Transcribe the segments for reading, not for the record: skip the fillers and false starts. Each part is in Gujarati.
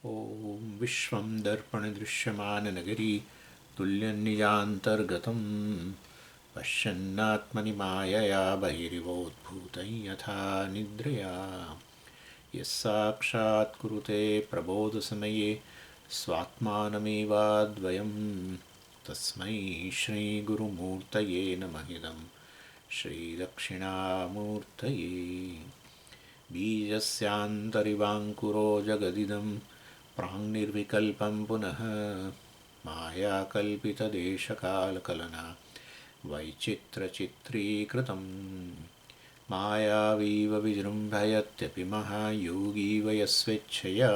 ॐ विश्वं दर्पणदृश्यमाननगरी तुल्यन्निजान्तर्गतं पश्यन्नात्मनि मायया बहिरिवोद्भूतं यथा निद्रया यः साक्षात् कुरुते प्रबोधसमये स्वात्मानमेवाद्वयं तस्मै श्रीगुरुमूर्तये नमः इदं श्रीदक्षिणामूर्तये बीजस्यान्तरिवाङ्कुरो जगदिदं प्राङ्निर्विकल्पं पुनः मायाकल्पितदेशकालकलना वैचित्रचित्रीकृतं मायावीव विजृम्भयत्यपि महायोगीव यस्वेच्छया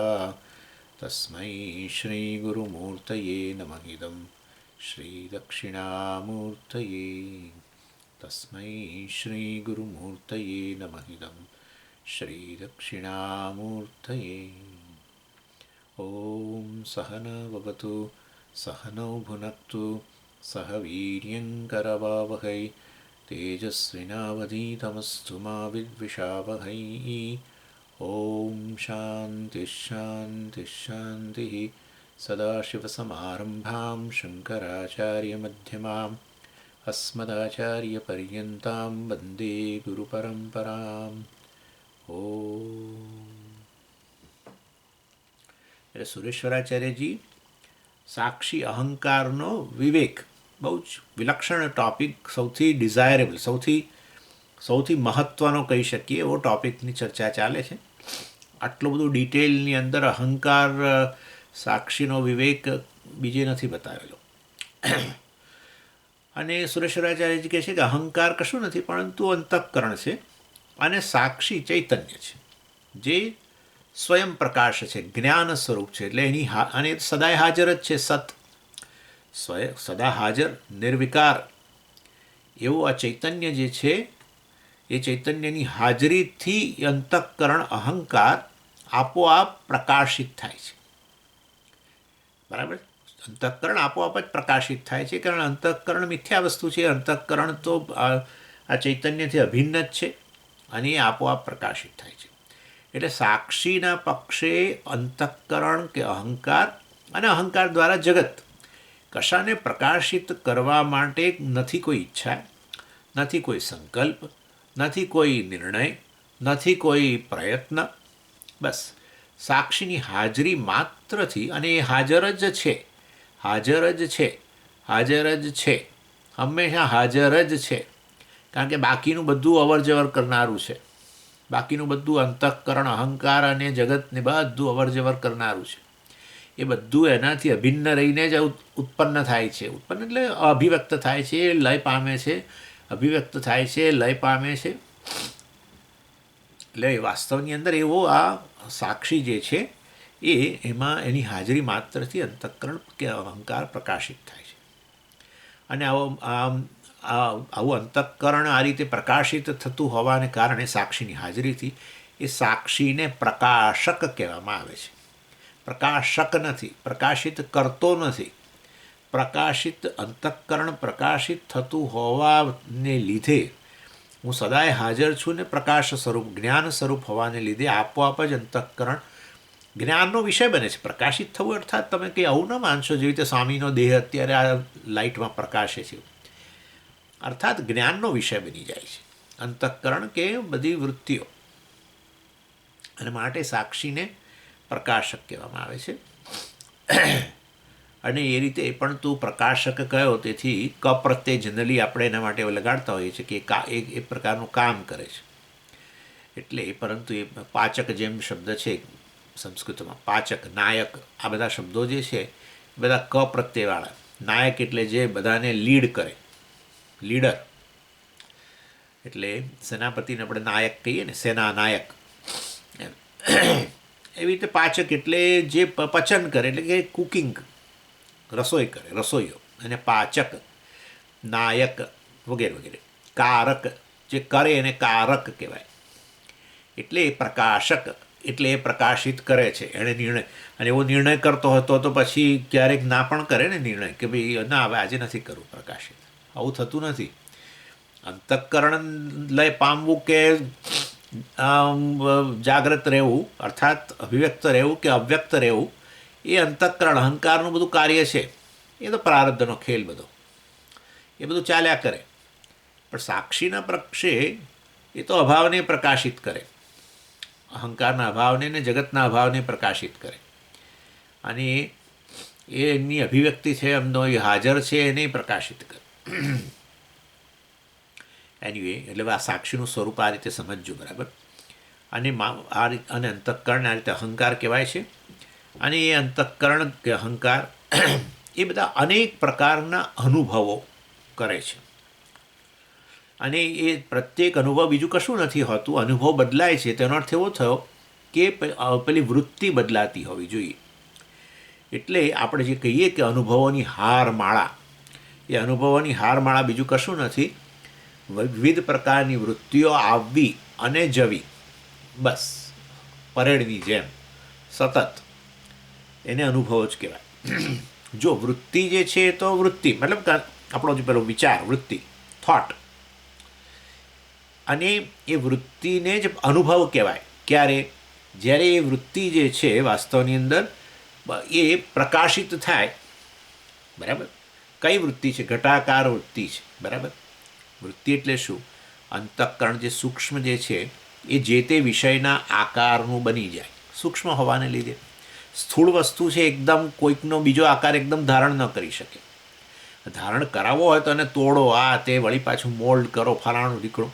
तस्मै श्रीगुरुमूर्तये नमः इदं श्रीदक्षिणामूर्तये तस्मै श्रीगुरुमूर्तये नमः इदं श्रीदक्षिणामूर्तये। ॐ सहना भवतु सहनौ भुनक्तु सह वीर्यङ्करवावहै तेजस्विनावधीतमस्तु मा विद्विषावहै। ॐ शान्तिः शान्तिः शान्तिः। सदाशिवसमारम्भां शङ्कराचार्यमध्यमाम् अस्मदाचार्यपर्यन्तां वन्दे गुरुपरम्पराम्। એટલે સુરેશ્વરાચાર્યજી સાક્ષી અહંકારનો વિવેક બહુ જ વિલક્ષણ ટૉપિક, સૌથી ડિઝાયરેબલ, સૌથી મહત્ત્વનો કહી શકીએ એવો ટૉપિકની ચર્ચા ચાલે છે. આટલું બધું ડિટેલની અંદર અહંકાર સાક્ષીનો વિવેક બીજે નથી બતાવેલો. અને સુરેશ્વરાચાર્યજી કહે છે કે અહંકાર કશું નથી પરંતુ અંતઃકરણ છે અને સાક્ષી ચૈતન્ય છે જે સ્વયં પ્રકાશ છે, જ્ઞાન સ્વરૂપ છે. એટલે અને સદાય હાજર જ છે, સદા હાજર નિર્વિકાર એવું આ ચૈતન્ય જે છે એ ચૈતન્યની હાજરીથી અંતઃકરણ અહંકાર આપોઆપ પ્રકાશિત થાય છે. બરાબર? અંતઃકરણ આપોઆપ જ પ્રકાશિત થાય છે, કારણ અંતઃકરણ મિથ્યા વસ્તુ છે. અંતઃકરણ તો આ ચૈતન્યથી અભિન્ન જ છે અને એ આપોઆપ પ્રકાશિત થાય છે. એટલે સાક્ષીના પક્ષે અંતઃકરણ કે અહંકાર અને અહંકાર દ્વારા જગત કશાને પ્રકાશિત કરવા માટે નથી કોઈ ઈચ્છા, નથી કોઈ સંકલ્પ, નથી કોઈ નિર્ણય, નથી કોઈ પ્રયત્ન. બસ સાક્ષીની હાજરી માત્રથી, અને એ હાજર જ છે, હાજર જ છે, હાજર જ છે, હંમેશા હાજર જ છે. કારણ કે બાકીનું બધું અવર જવર કરનારું છે. બાકીનું બધું અંતઃકરણ અહંકાર અને જગતને બધું અવર જવર કરનારું છે. એ બધું એનાથી અભિન્ન રહીને જ ઉત્પન્ન થાય છે. ઉત્પન્ન એટલે અભિવ્યક્ત થાય છે, લય પામે છે, અભિવ્યક્ત થાય છે, લય પામે છે. એટલે વાસ્તવની અંદર એવો આ સાક્ષી જે છે એમાં એની હાજરી માત્રથી અંતઃકરણ કે અહંકાર પ્રકાશિત થાય છે. અને આવું અંતઃકરણ આ રીતે પ્રકાશિત થતું હોવાને કારણે સાક્ષીની હાજરીથી એ સાક્ષીને પ્રકાશક કહેવામાં આવે છે. પ્રકાશક નથી, પ્રકાશિત કરતો નથી. પ્રકાશિત અંતઃકરણ પ્રકાશિત થતું હોવાને લીધે હું સદાય હાજર છું ને પ્રકાશ સ્વરૂપ, જ્ઞાન સ્વરૂપ હોવાને લીધે આપોઆપ જ અંતઃકરણ જ્ઞાનનો વિષય બને છે. પ્રકાશિત થવું અર્થાત તમે કંઈ આવું ન માનશો જેવી રીતે સ્વામીનો દેહ અત્યારે આ લાઇટમાં પ્રકાશે છે, અર્થાત જ્ઞાનનો વિષય બની જાય છે અંતઃકરણ કે બધી વૃત્તિઓ. અને માટે સાક્ષીને પ્રકાશક કહેવામાં આવે છે. અને એ રીતે એ પણ તું પ્રકાશક કયો, તેથી ક પ્રત્યે જનરલી આપણે એના માટે લગાડતા હોઈએ છીએ કે એ પ્રકારનું કામ કરે છે. એટલે પરંતુ એ પાચક જેમ શબ્દ છે સંસ્કૃતમાં, પાચક, નાયક, આ બધા શબ્દો જે છે એ બધા ક પ્રત્યેવાળા. નાયક એટલે જે બધાને લીડ કરે, લીડર. એટલે સેનાપતિને આપણે નાયક કહીએ ને, સેના નાયક. એવી રીતે પાચક એટલે જે પચન કરે, એટલે કે કુકિંગ, રસોઈ કરે, રસોઈઓ. અને પાચક, નાયક વગેરે વગેરે. કારક જે કરે એને કારક કહેવાય. એટલે એ પ્રકાશક એટલે એ પ્રકાશિત કરે છે એણે નિર્ણય. અને એવો નિર્ણય કરતો હતો તો પછી ક્યારેક ના પણ કરે ને નિર્ણય કે ભાઈ ના, હવે આજે નથી કરવું પ્રકાશિત. આવું થતું નથી. અંતઃકરણ લય પામવું કે જાગ્રત રહેવું, અર્થાત અભિવ્યક્ત રહેવું કે અવ્યક્ત રહેવું, એ અંતઃકરણ અહંકારનું બધું કાર્ય છે એ તો પ્રારબ્ધનો ખેલ બધો, એ બધું ચાલ્યા કરે. પણ સાક્ષીના પક્ષે એ તો અભાવને પ્રકાશિત કરે, અહંકારના અભાવને ને જગતના અભાવને પ્રકાશિત કરે, અને એ એમની અભિવ્યક્તિ છે, એમનો એ હાજર છે એને પ્રકાશિત કરે. એનીવે, એટલે આ સાક્ષીનું સ્વરૂપ આ રીતે સમજજો, બરાબર. અને અને અંતઃકરણ આ રીતે અહંકાર કહેવાય છે. અને એ અંતઃકરણ કે અહંકાર એ બધા અનેક પ્રકારના અનુભવો કરે છે. અને એ પ્રત્યેક અનુભવ બીજું કશું નથી હોતું, અનુભવ બદલાય છે. તેનો અર્થ એવો થયો કે પેલી વૃત્તિ બદલાતી હોવી જોઈએ. એટલે આપણે જે કહીએ કે અનુભવોની હારમાળા, એ અનુભવોની હારમાળા બીજું કશું નથી, વિવિધ પ્રકારની વૃત્તિઓ આવવી અને જવી, બસ પરેડની જેમ સતત, એને અનુભવો જ કહેવાય. જો વૃત્તિ જે છે તો વૃત્તિ મતલબ આપણો જે પેલો વિચાર, વૃત્તિ, થોટ, અને એ વૃત્તિને જ અનુભવ કહેવાય. ક્યારે? જ્યારે એ વૃત્તિ જે છે વાસ્તવની અંદર એ પ્રકાશિત થાય, બરાબર. કઈ વૃત્તિ છે? ઘટાકાર વૃત્તિ છે, બરાબર. વૃત્તિ એટલે શું? અંતઃકરણ જે સૂક્ષ્મ જે છે એ જે તે વિષયના આકારનું બની જાય, સૂક્ષ્મ હોવાને લીધે. સ્થૂળ વસ્તુ છે એકદમ કોઈકનો બીજો આકાર એકદમ ધારણ ન કરી શકે. ધારણ કરાવવો હોય તો એને તોડો, આ તે વળી પાછું મોલ્ડ કરો, ફલાણું નીકળો.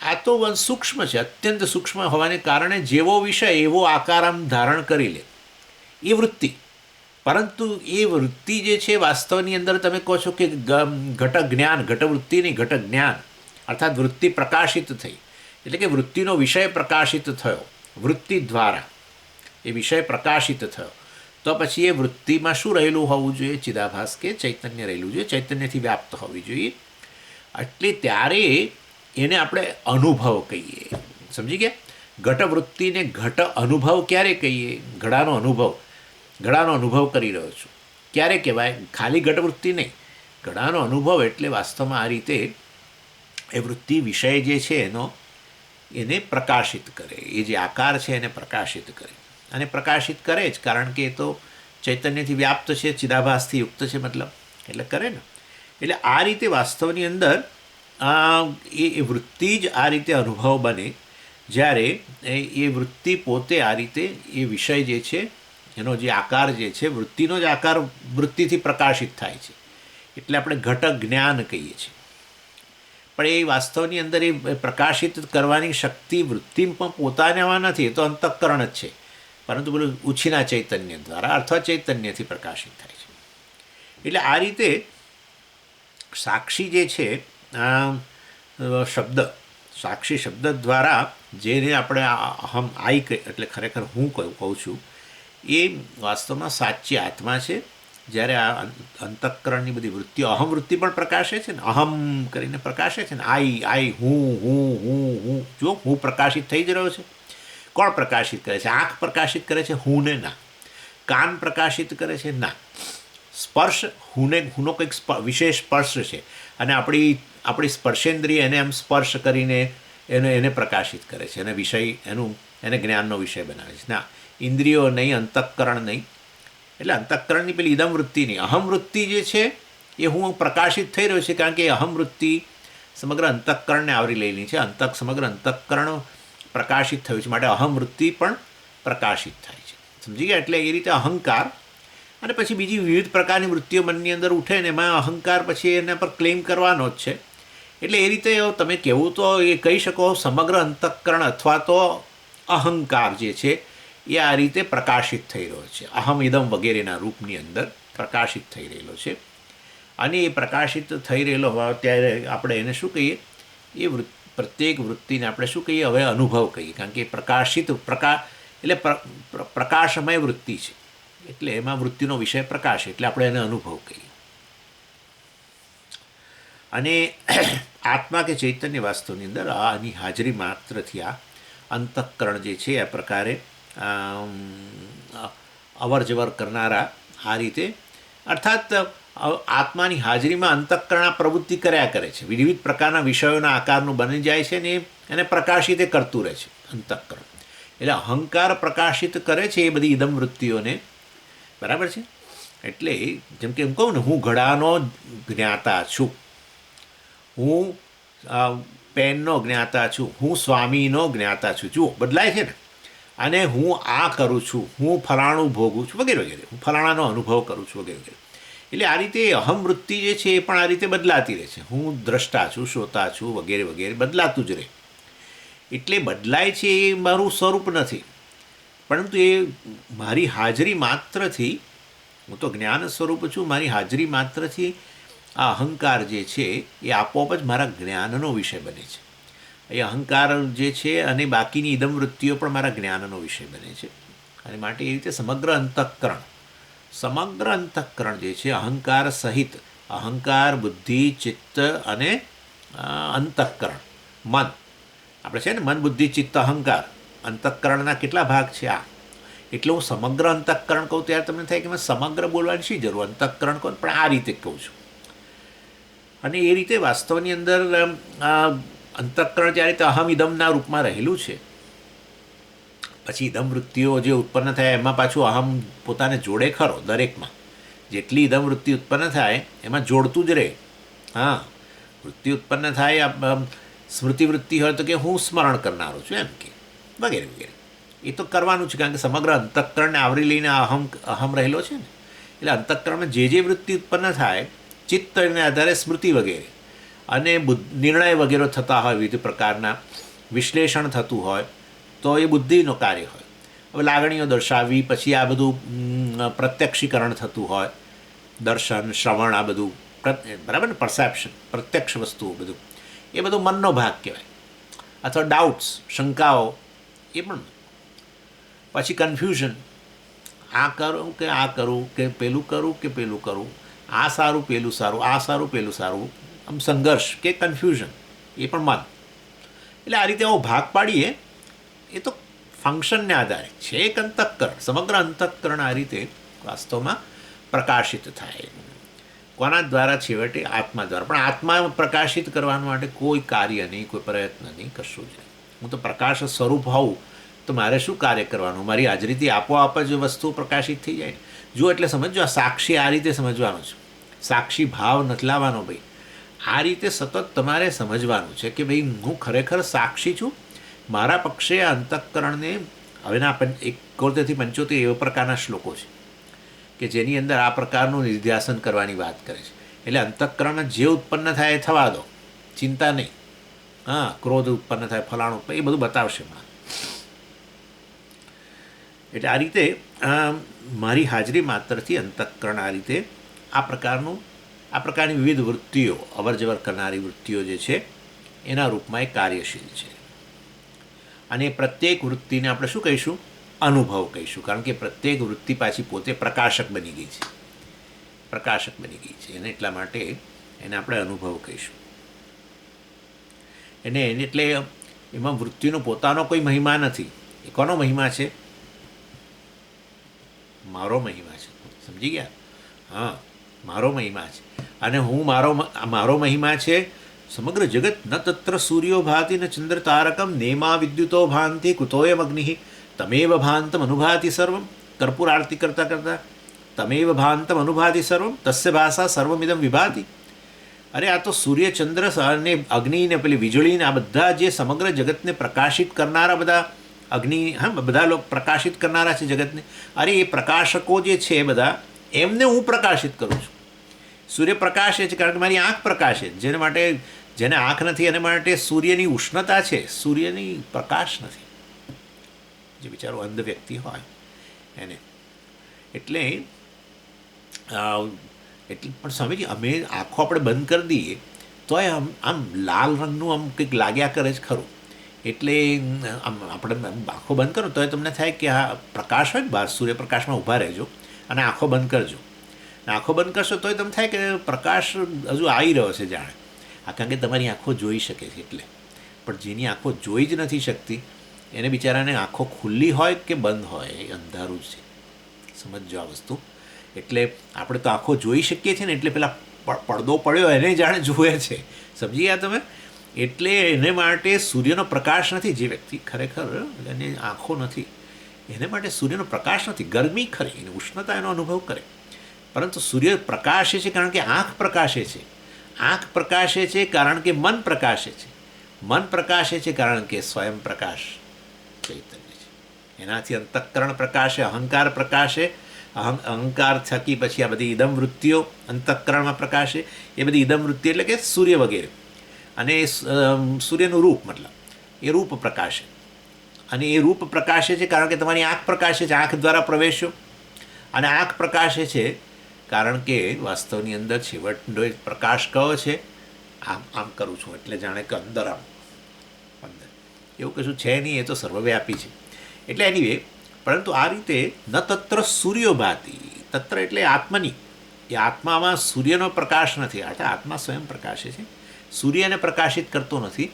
આ તો સૂક્ષ્મ છે, અત્યંત સૂક્ષ્મ હોવાને કારણે જેવો વિષય એવો આકાર આમ ધારણ કરી લે, એ વૃત્તિ. પરંતુ એ વૃત્તિ જે છે વાસ્તવની અંદર તમે કહો છો કે ઘટક જ્ઞાન, ઘટવૃત્તિ નહીં, ઘટક જ્ઞાન, અર્થાત વૃત્તિ પ્રકાશિત થઈ, એટલે કે વૃત્તિનો વિષય પ્રકાશિત થયો વૃત્તિ દ્વારા, એ વિષય પ્રકાશિત થયો, તો પછી એ વૃત્તિમાં શું રહેલું હોવું જોઈએ? ચિદાભાસ કે ચૈતન્ય રહેલું જોઈએ, ચૈતન્યથી વ્યાપ્ત હોવી જોઈએ. એટલે ત્યારે એને આપણે અનુભવ કહીએ. સમજી ગયા? ઘટવૃત્તિને ઘટ અનુભવ ક્યારે કહીએ? ઘડાનો અનુભવ, ઘડાનો અનુભવ કરી રહ્યો છું, ક્યારે કહેવાય? ખાલી ઘટવૃત્તિ નહીં, ઘડાનો અનુભવ એટલે વાસ્તવમાં આ રીતે એ વૃત્તિ વિષય જે છે એને પ્રકાશિત કરે, એ જે આકાર છે એને પ્રકાશિત કરે. અને પ્રકાશિત કરે જ, કારણ કે એ તો ચૈતન્યથી વ્યાપ્ત છે, ચિદાભાસથી યુક્ત છે, મતલબ એટલે કરે ને. એટલે આ રીતે વાસ્તવની અંદર એ વૃત્તિ જ આ રીતે અનુભવ બને, જ્યારે એ વૃત્તિ પોતે આ રીતે એ વિષય જે છે એનો જે આકાર જે છે, વૃત્તિનો જ આકાર વૃત્તિથી પ્રકાશિત થાય છે, એટલે આપણે ઘટક જ્ઞાન કહીએ છીએ. પણ એ વાસ્તવની અંદર એ પ્રકાશિત કરવાની શક્તિ વૃત્તિમાં પોતાનામાં નથી, એ તો અંતઃકરણ જ છે, પરંતુ પેલું ઉછીના ચૈતન્ય દ્વારા અથવા ચૈતન્યથી પ્રકાશિત થાય છે. એટલે આ રીતે સાક્ષી જે છે શબ્દ, સાક્ષી શબ્દ દ્વારા જેને આપણે અહમ આઈ એટલે ખરેખર હું કહું છું, એ વાસ્તવમાં સાચી આત્મા છે. જ્યારે આ અંતઃકરણની બધી વૃત્તિઓ, અહમ વૃત્તિ પણ પ્રકાશે છે ને, અહમ કરીને પ્રકાશે છે ને, આઈ હું જો હું પ્રકાશિત થઈ જ રહ્યો છે. કોણ પ્રકાશિત કરે છે? આંખ પ્રકાશિત કરે છે હું ને? ના. કાન પ્રકાશિત કરે છે? ના. સ્પર્શ, હુનો કંઈક વિશેષ સ્પર્શ છે, અને આપણી સ્પર્શેન્દ્રિય એને એમ સ્પર્શ કરીને એને પ્રકાશિત કરે છે, એને વિષય એને જ્ઞાનનો વિષય બનાવે છે. ના, ઇન્દ્રિયો નહીં, અંતઃકરણ નહીં. એટલે અંતઃકરણની પેલી ઇદમ વૃત્તિ નહીં, અહમ વૃત્તિ જે છે એ હું પ્રકાશિત થઈ રહ્યો છે, કારણ કે એ અહમ વૃત્તિ સમગ્ર અંતઃકરણને આવરી લેલી છે. સમગ્ર અંતઃકરણ પ્રકાશિત થયું છે, માટે અહમ વૃત્તિ પણ પ્રકાશિત થાય છે. સમજી ગયા? એટલે એ રીતે અહંકાર, અને પછી બીજી વિવિધ પ્રકારની વૃત્તિઓ મનની અંદર ઉઠે ને એમાં અહંકાર પછી એના પર ક્લેમ કરવાનો જ છે. એટલે એ રીતે તમે કહેવું તો એ કહી શકો સમગ્ર અંતઃકરણ અથવા તો અહંકાર જે છે એ આ રીતે પ્રકાશિત થઈ રહ્યો છે, અહમ ઇદમ વગેરેના રૂપની અંદર પ્રકાશિત થઈ રહેલો છે. અને એ પ્રકાશિત થઈ રહેલો હોવા ત્યારે આપણે એને શું કહીએ? એ પ્રત્યેક વૃત્તિને આપણે શું કહીએ? હવે અનુભવ કહીએ, કારણ કે પ્રકાશિત એટલે પ્રકાશમય વૃત્તિ છે, એટલે એમાં વૃત્તિનો વિષય પ્રકાશ, એટલે આપણે એને અનુભવ કહીએ. અને આત્મા કે ચૈતન્ય વાસ્તવની અંદર આની હાજરી માત્રથી આ અંતઃકરણ જે છે આ પ્રકારે અવર જવર કરનારા આ રીતે, અર્થાત આત્માની હાજરીમાં અંતઃકરણ પ્રવૃત્તિ કર્યા કરે છે, વિવિધ પ્રકારના વિષયોના આકારનું બની જાય છે ને એને પ્રકાશિત કરતું રહે છે અંતઃકરણ. એટલે અહંકાર પ્રકાશિત કરે છે એ બધી ઇદમ વૃત્તિઓને, બરાબર છે. એટલે જેમ કે એમ કહું ને, હું ઘડાનો જ્ઞાતા છું, હું પેનનો જ્ઞાતા છું, હું સ્વામીનો જ્ઞાતા છું. જુઓ, બદલાય છે ને. અને હું આ કરું છું, હું ફલાણું ભોગું છું, વગેરે વગેરે, હું ફલાણાનો અનુભવ કરું છું, વગેરે વગેરે. એટલે આ રીતે અહમ વૃત્તિ જે છે એ પણ આ રીતે બદલાતી રહે છે. હું દ્રષ્ટા છું, શ્રોતા છું, વગેરે વગેરે બદલાતું જ રહે. એટલે બદલાય છે એ મારું સ્વરૂપ નથી, પરંતુ એ મારી હાજરી માત્રથી, હું તો જ્ઞાન સ્વરૂપ છું, મારી હાજરી માત્રથી આ અહંકાર જે છે એ આપોઆપ જ મારા જ્ઞાનનો વિષય બને છે. એ અહંકાર જે છે અને બાકીની ઇદમ વૃત્તિઓ પણ મારા જ્ઞાનનો વિષય બને છે. અને માટે એ રીતે સમગ્ર અંતઃકરણ જે છે, અહંકાર સહિત, અહંકાર, બુદ્ધિ, ચિત્ત અને અંતઃકરણ, મન. આપણે છે ને મન, બુદ્ધિ, ચિત્ત, અહંકાર, અંતઃકરણના કેટલા ભાગ છે આ. એટલે હું સમગ્ર અંતઃકરણ કહું ત્યારે તમને થાય કે મેં સમગ્ર બોલવાની શી જરૂર, અંતઃકરણ કહું પણ આ રીતે કહું છું. અને એ રીતે વાસ્તવની અંદર અંતઃકરણ જ્યારે તે અહમ ઇદમના રૂપમાં રહેલું છે, પછી ઇદમ વૃત્તિઓ જે ઉત્પન્ન થાય એમાં પાછું અહમ પોતાને જોડે ખરો. દરેકમાં જેટલી ઇદમ વૃત્તિ ઉત્પન્ન થાય એમાં જોડતું જ રહે. હા, વૃત્તિ ઉત્પન્ન થાય, સ્મૃતિ વૃત્તિ હોય તો કે હું સ્મરણ કરનારો છું, એમ કે વગેરે વગેરે. એ તો કરવાનું છે, કારણ કે સમગ્ર અંતઃકરણને આવરી લઈને અહમ રહેલો છે ને. એટલે અંતઃકરણમાં જે વૃત્તિ ઉત્પન્ન થાય, ચિત્તને આધારે સ્મૃતિ વગેરે અને નિર્ણય વગેરે થતા હોય, વિવિધ પ્રકારના વિશ્લેષણ થતું હોય, તો એ બુદ્ધિનું કાર્ય હોય. હવે લાગણીઓ દર્શાવવી, પછી આ બધું પ્રત્યક્ષીકરણ થતું હોય, દર્શન, શ્રવણ, આ બધું બરાબર ને, પરસેપ્શન, પ્રત્યક્ષ વસ્તુઓ, બધું એ બધું મનનો ભાગ કહેવાય. અથવા ડાઉટ્સ, શંકાઓ, એ પણ. પછી કન્ફ્યુઝન, આ કરું કે આ કરું, કે પેલું કરું કે પેલું કરું, આ સારું પેલું સારું, આ સારું પેલું સારું, આમ સંઘર્ષ કે કન્ફ્યુઝન, એ પણ મન. એટલે આ રીતે આવો ભાગ પાડીએ એ તો ફંક્શનને આધારે છે. એક અંતઃકરણ, સમગ્ર અંતઃકરણ આ રીતે વાસ્તવમાં પ્રકાશિત થાય. કોના દ્વારા? છેવટે આત્મા દ્વારા. પણ આત્મા પ્રકાશિત કરવા માટે કોઈ કાર્ય નહીં, કોઈ પ્રયત્ન નહીં, કશું જ નહીં. હું તો પ્રકાશ સ્વરૂપ હોઉં તો મારે શું કાર્ય કરવાનું? મારી હાજરીથી આપોઆપ જ વસ્તુ પ્રકાશિત થઈ જાય. જો એટલે સમજો, આ સાક્ષી આ રીતે સમજવાનું છે. સાક્ષી ભાવ નથી લાવવાનો ભાઈ. આ રીતે સતત તમારે સમજવાનું છે કે ભાઈ હું ખરેખર સાક્ષી છું. મારા પક્ષે આ અંતઃકરણને, હવેના 71 થી 75 એવા પ્રકારના શ્લોકો છે કે જેની અંદર આ પ્રકારનું નિર્ધ્યાસન કરવાની વાત કરે છે. એટલે અંતઃકરણ જે ઉત્પન્ન થાય એ થવા દો, ચિંતા નહીં. હા, ક્રોધ ઉત્પન્ન થાય, ફલાણું, એ બધું બતાવશે હમણાં. એટલે આ રીતે મારી હાજરી માત્રથી અંતઃકરણ આ રીતે આ પ્રકારની વિવિધ વૃત્તિઓ, અવરજવર કરનારી વૃત્તિઓ જે છે એના રૂપમાં એ કાર્યશીલ છે. અને પ્રત્યેક વૃત્તિને આપણે શું કહીશું? અનુભવ કહીશું. કારણ કે પ્રત્યેક વૃત્તિ પાછી પોતે પ્રકાશક બની ગઈ છે, અને એટલા માટે એને આપણે અનુભવ કહીશું. એટલે એમાં વૃત્તિનો પોતાનો કોઈ મહિમા નથી. એ કોનો મહિમા છે? મારો મહિમા છે. સમજી ગયા? હા, મારો મહિમા છે. અને હું મારો મહિમા છે. સમગ્ર જગત ન તત્ર સૂર્યો ભાતિ ન ચંદ્ર તારકમ નેમા વિદ્યુતો ભાંતિ કુતોયમ અગ્નિ તમેવ ભાંતમ અનુભાતિ સર્વમ. કર્પૂર આરતી કરતા તમેવ ભાંતમ અનુભાતિ સર્વમ તસ્ય ભાષા સર્વમિદમ વિભાતિ. અરે આ તો સૂર્ય, ચંદ્ર અને અગ્નિ ને પેલી વીજળીને આ બધા જે સમગ્ર જગતને પ્રકાશિત કરનારા બધા અગ્નિ, હા, બધા લોકો પ્રકાશિત કરનારા છે જગતને. અરે એ પ્રકાશકો જે છે બધા, એમને હું પ્રકાશિત કરું છું. સૂર્ય પ્રકાશે છે કારણ કે મારી આંખ પ્રકાશે. જેને આંખ નથી એને માટે સૂર્યની ઉષ્ણતા છે, સૂર્યની પ્રકાશ નથી. જે બિચારો અંધ વ્યક્તિ હોય એને. એટલે પણ સ્વામીજી, અમે આંખો આપણે બંધ કરી દઈએ તોય આમ લાલ રંગનું આમ કંઈક લાગ્યા કરે છે ખરું. એટલે આમ આપણે આંખો બંધ કરો તોય તમને થાય કે આ પ્રકાશ હોય ને બહાર, સૂર્યપ્રકાશમાં ઊભા રહેજો અને આંખો બંધ કરજો. આંખો બંધ કરશો તોય તમને થાય કે પ્રકાશ હજુ આવી રહ્યો છે જાણે. કારણ કે તમારી આંખો જોઈ શકે છે એટલે. પણ જેની આંખો જોઈ જ નથી શકતી એને બિચારાને આંખો ખુલ્લી હોય કે બંધ હોય એ અંધારું જ છે. સમજજો આ વસ્તુ. એટલે આપણે તો આંખો જોઈ શકીએ છીએ ને, એટલે પેલા પડદો પડ્યો એને જાણે જુએ છે. સમજી ગયા તમે? એટલે એને માટે સૂર્યનો પ્રકાશ નથી. જે વ્યક્તિ ખરેખર એને આંખો નથી એને માટે સૂર્યનો પ્રકાશ નથી. ગરમી ખરી, એની ઉષ્ણતા એનો અનુભવ કરે, પરંતુ સૂર્ય પ્રકાશે છે કારણ કે આંખ પ્રકાશે છે. આંખ પ્રકાશે છે કારણ કે મન પ્રકાશે છે. મન પ્રકાશે છે કારણ કે સ્વયં પ્રકાશ ચૈતન્ય છે. એનાથી અંતઃકરણ પ્રકાશે, અહંકાર પ્રકાશે. અહંકાર થકી પછી આ બધી ઇદમ વૃત્તિઓ અંતઃકરણમાં પ્રકાશે. એ બધી ઇદમ વૃત્તિ એટલે કે સૂર્ય વગેરે. અને સૂર્યનું રૂપ મતલબ એ રૂપ પ્રકાશે. અને એ રૂપ પ્રકાશે છે કારણ કે તમારી આંખ પ્રકાશે છે, આંખ દ્વારા પ્રવેશ્યો. અને આંખ પ્રકાશે છે કારણ કે વાસ્તવની અંદર છેવટનો પ્રકાશ કયો છે? આમ આમ કરું છું એટલે જાણે કે અંદર આમ અંદર એવું કશું છે નહીં, એ તો સર્વવ્યાપી છે. એટલે એનીવે, પરંતુ આ રીતે ન તત્ર સૂર્યો ભાતિ. તત્ર એટલે આત્મની. એ આત્મામાં સૂર્યનો પ્રકાશ નથી. આત્મા સ્વયં પ્રકાશે છે. સૂર્યને પ્રકાશિત કરતો નથી,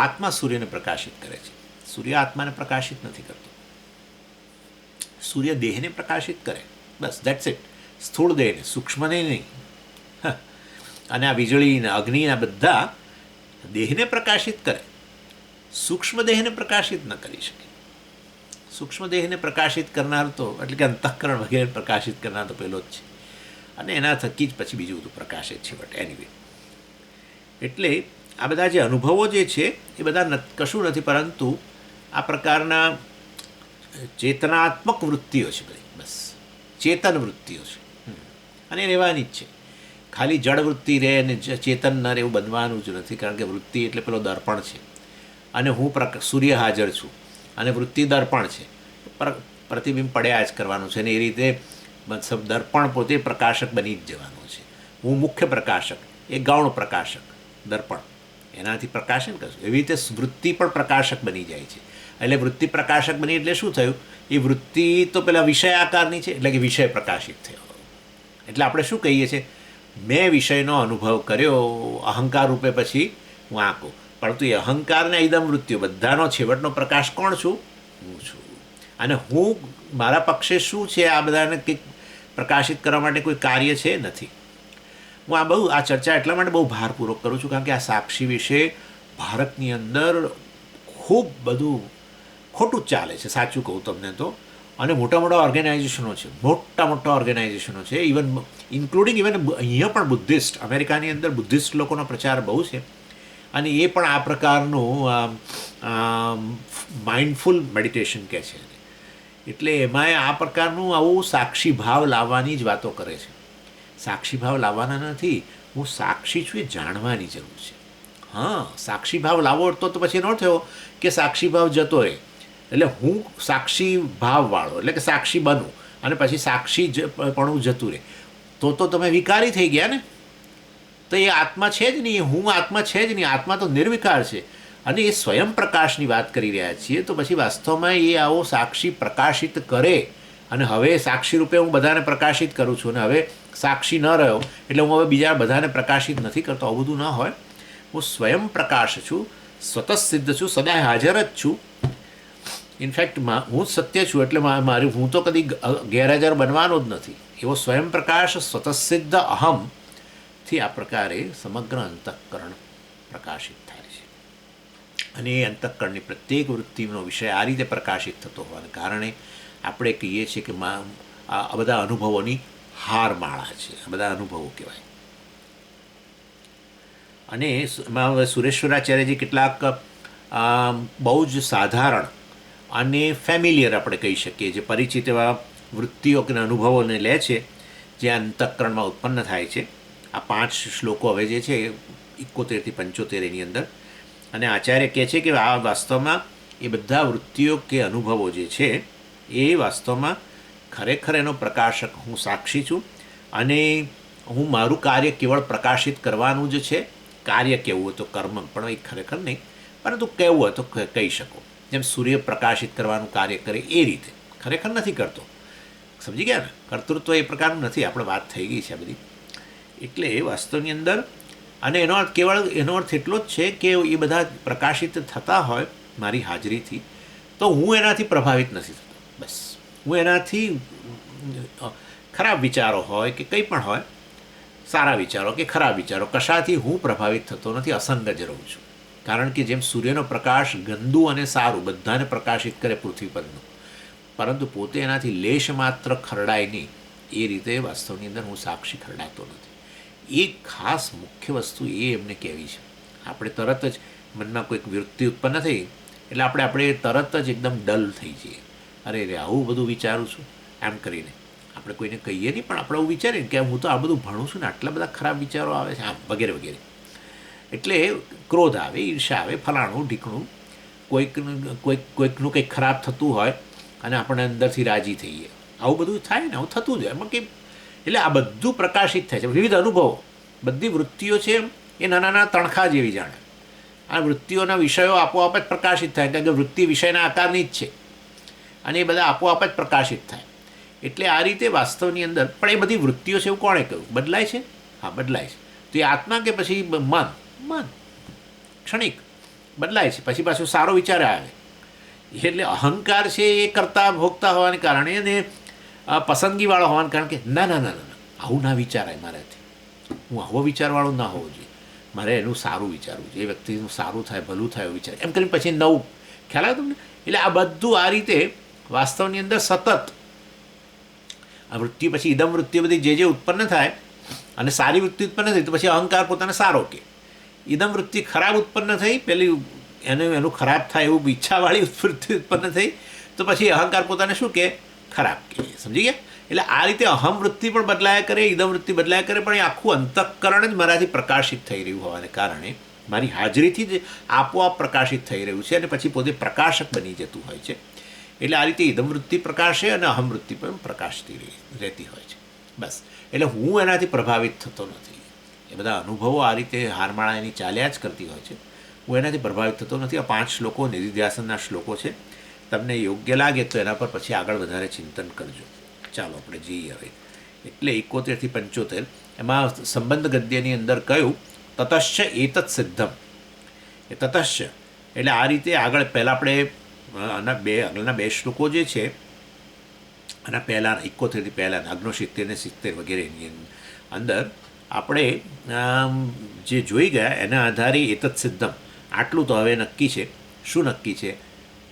આત્મા સૂર્યને પ્રકાશિત કરે છે. સૂર્ય આત્માને પ્રકાશિત નથી કરતો. સૂર્ય દેહને પ્રકાશિત કરે, બસ, દેટ્સ ઇટ. સ્થૂળ દેહને, સૂક્ષ્મને નહીં. અને આ વીજળી ને અગ્નિ આ બધા દેહને પ્રકાશિત કરે, સૂક્ષ્મ દેહને પ્રકાશિત ન કરી શકે. સૂક્ષ્મ દેહને પ્રકાશિત કરનાર તો એટલે કે અંતઃકરણ વગેરે પ્રકાશિત કરનાર તો પહેલો જ છે. અને એના થકી જ પછી બીજું બધું પ્રકાશિત છે. બટ એનીવે, એટલે આ બધા જે અનુભવો જે છે એ બધા કશું નથી પરંતુ આ પ્રકારના ચેતનાત્મક વૃત્તિઓ છે બધી, બસ ચેતન વૃત્તિઓ છે. અને એ રહેવાની જ છે. ખાલી જળ વૃત્તિ રહે અને ચેતન ન રહે એવું બનવાનું જ નથી. કારણ કે વૃત્તિ એટલે પેલો દર્પણ છે, અને હું સૂર્ય હાજર છું, અને વૃત્તિ દર્પણ છે. પ્રતિબિંબ પડ્યા જ કરવાનું છે. અને એ રીતે મતલબ દર્પણ પોતે પ્રકાશક બની જ જવાનું છે. હું મુખ્ય પ્રકાશક, એ ગૌણ પ્રકાશક દર્પણ, એનાથી પ્રકાશન કરશું. એવી રીતે વૃત્તિ પણ પ્રકાશક બની જાય છે. એટલે વૃત્તિ પ્રકાશક બની એટલે શું થયું? એ વૃત્તિ તો પેલા વિષય આકારની છે, એટલે કે વિષય પ્રકાશિત થયો. એટલે આપણે શું કહીએ છીએ? મેં વિષયનો અનુભવ કર્યો અહંકાર રૂપે, પછી હું આંકું. પરંતુ એ અહંકારને ઇદમ વૃત્તિઓ બધાનો છેવટનો પ્રકાશ કોણ છું? હું છું. અને હું મારા પક્ષે શું છે? આ બધાને કંઈક પ્રકાશિત કરવા માટે કોઈ કાર્ય છે નથી. હું આ ચર્ચા એટલા માટે બહુ ભારપૂર્વક કરું છું કારણ કે આ સાક્ષી વિશે ભારતની અંદર ખૂબ બધું ખોટું જ ચાલે છે, સાચું કહું તમને તો. અને મોટા મોટા ઓર્ગેનાઇઝેશનો છે, મોટા ઓર્ગેનાઇઝેશનો છે. ઇવન ઇન્ક્લુડિંગ અહીંયા પણ બુદ્ધિસ્ટ, અમેરિકાની અંદર બુદ્ધિસ્ટ લોકોનો પ્રચાર બહુ છે. અને એ પણ આ પ્રકારનું માઇન્ડફુલ મેડિટેશન કહે છે. એટલે એમાં આ પ્રકારનું આવું સાક્ષી ભાવ લાવવાની જ વાતો કરે છે. સાક્ષી ભાવ લાવવાના નથી, હું સાક્ષી છું એ જાણવાની જરૂર છે. હા, સાક્ષી ભાવ લાવો તો પછી એનો થયો કે સાક્ષી ભાવ જતો રહે. એટલે હું સાક્ષી ભાવવાળો એટલે કે સાક્ષી બનું અને પછી સાક્ષી પણ જતું રહે તો તમે વિકારી થઈ ગયા ને. તો એ આત્મા છે જ નહીં, હું આત્મા છે જ નહીં. આત્મા તો નિર્વિકાર છે. અને એ સ્વયં પ્રકાશની વાત કરી રહ્યા છીએ. તો પછી વાસ્તવમાં એ આવો સાક્ષી પ્રકાશિત કરે. અને હવે સાક્ષી રૂપે હું બધાને પ્રકાશિત કરું છું, અને હવે સાક્ષી ન રહ્યો એટલે હું હવે બીજા બધાને પ્રકાશિત નથી કરતો. આવું બધું ન હોય. હું સ્વયં પ્રકાશ છું, સ્વતઃસિદ્ધ છું, સદાય હાજર જ છું. ઇનફેક્ટ હું જ સત્ય છું. એટલે હું તો કદી ગેરહાજર બનવાનો જ નથી. એવો સ્વયં પ્રકાશ સ્વતઃસિદ્ધ અહમથી આ પ્રકારે સમગ્ર અંતઃકરણ પ્રકાશિત થાય છે. અને એ અંતઃકરણની પ્રત્યેક વૃત્તિનો વિષય આ રીતે પ્રકાશિત થતો હોવાને કારણે આપણે કહીએ છીએ કે આ બધા અનુભવોની હારમાળા છે. આ બધા અનુભવો કહેવાય. અને એમાં સુરેશ્વરાચાર્યજી કેટલાક બહુ જ સાધારણ અને ફેમિલિયર આપણે કહી શકીએ, જે પરિચિત એવા વૃત્તિઓ કે અનુભવોને લે છે જે અંતઃકરણમાં ઉત્પન્ન થાય છે. આ 5 શ્લોકો હવે જે છે 71 થી 75 એની અંદર. અને આચાર્ય કહે છે કે આ વાસ્તવમાં એ બધા વૃત્તિઓ કે અનુભવો જે છે એ વાસ્તવમાં ખરેખર એનો પ્રકાશક હું સાક્ષી છું. અને હું મારું કાર્ય કેવળ પ્રકાશિત કરવાનું જ છે. કાર્ય કેવું હોય તો કર્મ, પણ એ ખરેખર નહીં, પરંતુ કહેવું હોય તો કહી શકો. જેમ સૂર્ય પ્રકાશિત કરવાનું કાર્ય કરે એ રીતે ખરેખર નથી કરતો. સમજી ગયા ને? કર્તૃત્વ એ પ્રકારનું નથી. આપણે વાત થઈ ગઈ છે આ બધી. એટલે વાસ્તવની અંદર અને એનો અર્થ એટલો જ છે કે એ બધા પ્રકાશિત થતા હોય મારી હાજરીથી, તો હું એનાથી પ્રભાવિત નથી થતો. બસ, હું એનાથી ખરાબ વિચારો હોય કે કંઈ પણ હોય, સારા વિચારો કે ખરાબ વિચારો, કશાથી હું પ્રભાવિત થતો નથી. અસંગ જ રહું છું. કારણ કે જેમ સૂર્યનો પ્રકાશ ગંદુ અને સારું બધાને પ્રકાશિત કરે પૃથ્વી પરનું, પરંતુ પોતે એનાથી લેશ માત્ર ખરડાય નહીં એ રીતે વાસ્તવની અંદર હું સાક્ષી ખરડાતો નથી. એ ખાસ મુખ્ય વસ્તુ એ એમને કહેવી છે. આપણે તરત જ મનમાં કોઈક વૃત્તિ ઉત્પન્ન થઈ એટલે આપણે તરત જ એકદમ ડલ થઈ જઈએ. અરે રે આવું બધું વિચારું છું એમ કરીને આપણે કોઈને કહીએ નહીં, પણ આપણે એવું વિચારીએ કે હું તો આ બધું ભણું છું ને આટલા બધા ખરાબ વિચારો આવે છે આમ વગેરે વગેરે. એટલે ક્રોધ આવે, ઈર્ષા આવે, ફલાણું ઢીકણું, કોઈકનું કંઈક ખરાબ થતું હોય અને આપણે અંદરથી રાજી થઈએ. આવું બધું થાય ને, આવું થતું જ હોય એમાં કે એટલે આ બધું પ્રકાશિત થાય છે. વિવિધ અનુભવો, બધી વૃત્તિઓ છે એ નાના નાના તણખા જેવી જાણે. આ વૃત્તિઓના વિષયો આપોઆપ જ પ્રકાશિત થાય, કારણ કે વૃત્તિ વિષયના આકારની જ છે અને એ બધા આપોઆપ જ પ્રકાશિત થાય. એટલે આ રીતે વાસ્તવની અંદર પણ એ બધી વૃત્તિઓ છે એવું કોણે કહ્યું? બદલાય છે. હા, બદલાય છે. તો એ આત્મા કે પછી મન ક્ષણિક બદલાય છે, પછી પાછું સારો વિચાર આવે. એટલે અહંકાર છે એ કરતા ભોગતા હોવાને કારણે અને પસંદગીવાળો હોવાને કારણે કે ના ના ના ના આવું ના વિચારાય મારાથી, હું આવો વિચારવાળો ના હોવો જોઈએ, મારે એનું સારું વિચારવું જોઈએ, એ વ્યક્તિનું સારું થાય, ભલું થાય એવું વિચાર, એમ કરીને પછી નવું ખ્યાલ આવે તમને. એટલે આ બધું આ રીતે વાસ્તવની અંદર સતત આ વૃત્તિ પછી ઇદમ વૃત્તિઓ બધી જે ઉત્પન્ન થાય અને સારી વૃત્તિ ઉત્પન્ન થઈ તો પછી અહંકાર પોતાને સારો કે, ઇદમ વૃત્તિ ખરાબ ઉત્પન્ન થઈ, પેલી એનું ખરાબ થાય એવું ઈચ્છાવાળી વૃત્તિ ઉત્પન્ન થઈ તો પછી અહંકાર પોતાને શું કે? ખરાબ કે. સમજી ગયા? એટલે આ રીતે અહમ વૃત્તિ પણ બદલાયા કરે, ઇદમ વૃત્તિ બદલાયા કરે, પણ એ આખું અંતઃકરણ જ મારાથી પ્રકાશિત થઈ રહ્યું હોવાને કારણે મારી હાજરીથી જ આપોઆપ પ્રકાશિત થઈ રહ્યું છે અને પછી પોતે પ્રકાશક બની જતું હોય છે. એટલે આ રીતે ઇદમ વૃત્તિ પ્રકાશે અને અહમ વૃત્તિ પણ પ્રકાશતી રહેતી હોય છે. બસ એટલે હું એનાથી પ્રભાવિત થતો નથી. એ બધા અનુભવો આ રીતે હારમાળા એની ચાલ્યા જ કરતી હોય છે. હું એનાથી પ્રભાવિત થતો નથી. આ 5 શ્લોકો નિધિધ્યાસનના શ્લોકો છે. તમને યોગ્ય લાગે તો એના પર પછી આગળ વધારે ચિંતન કરજો. ચાલો આપણે જઈએ હવે. એટલે 71 થી 75 એમાં સંબંધ ગદ્યની અંદર કહ્યું તતશ્ચ એતત્ સિદ્ધમ. એ તતશ્ચ એટલે આ રીતે આગળ પહેલાં આપણે આગળના 2 શ્લોકો જે છે અને પહેલાં 71 થી પહેલાં 69 ને 70 વગેરેની અંદર આપણે જે જોઈ ગયા એના આધારે એતત્ સિદ્ધમ આટલું તો હવે નક્કી છે. શું નક્કી છે?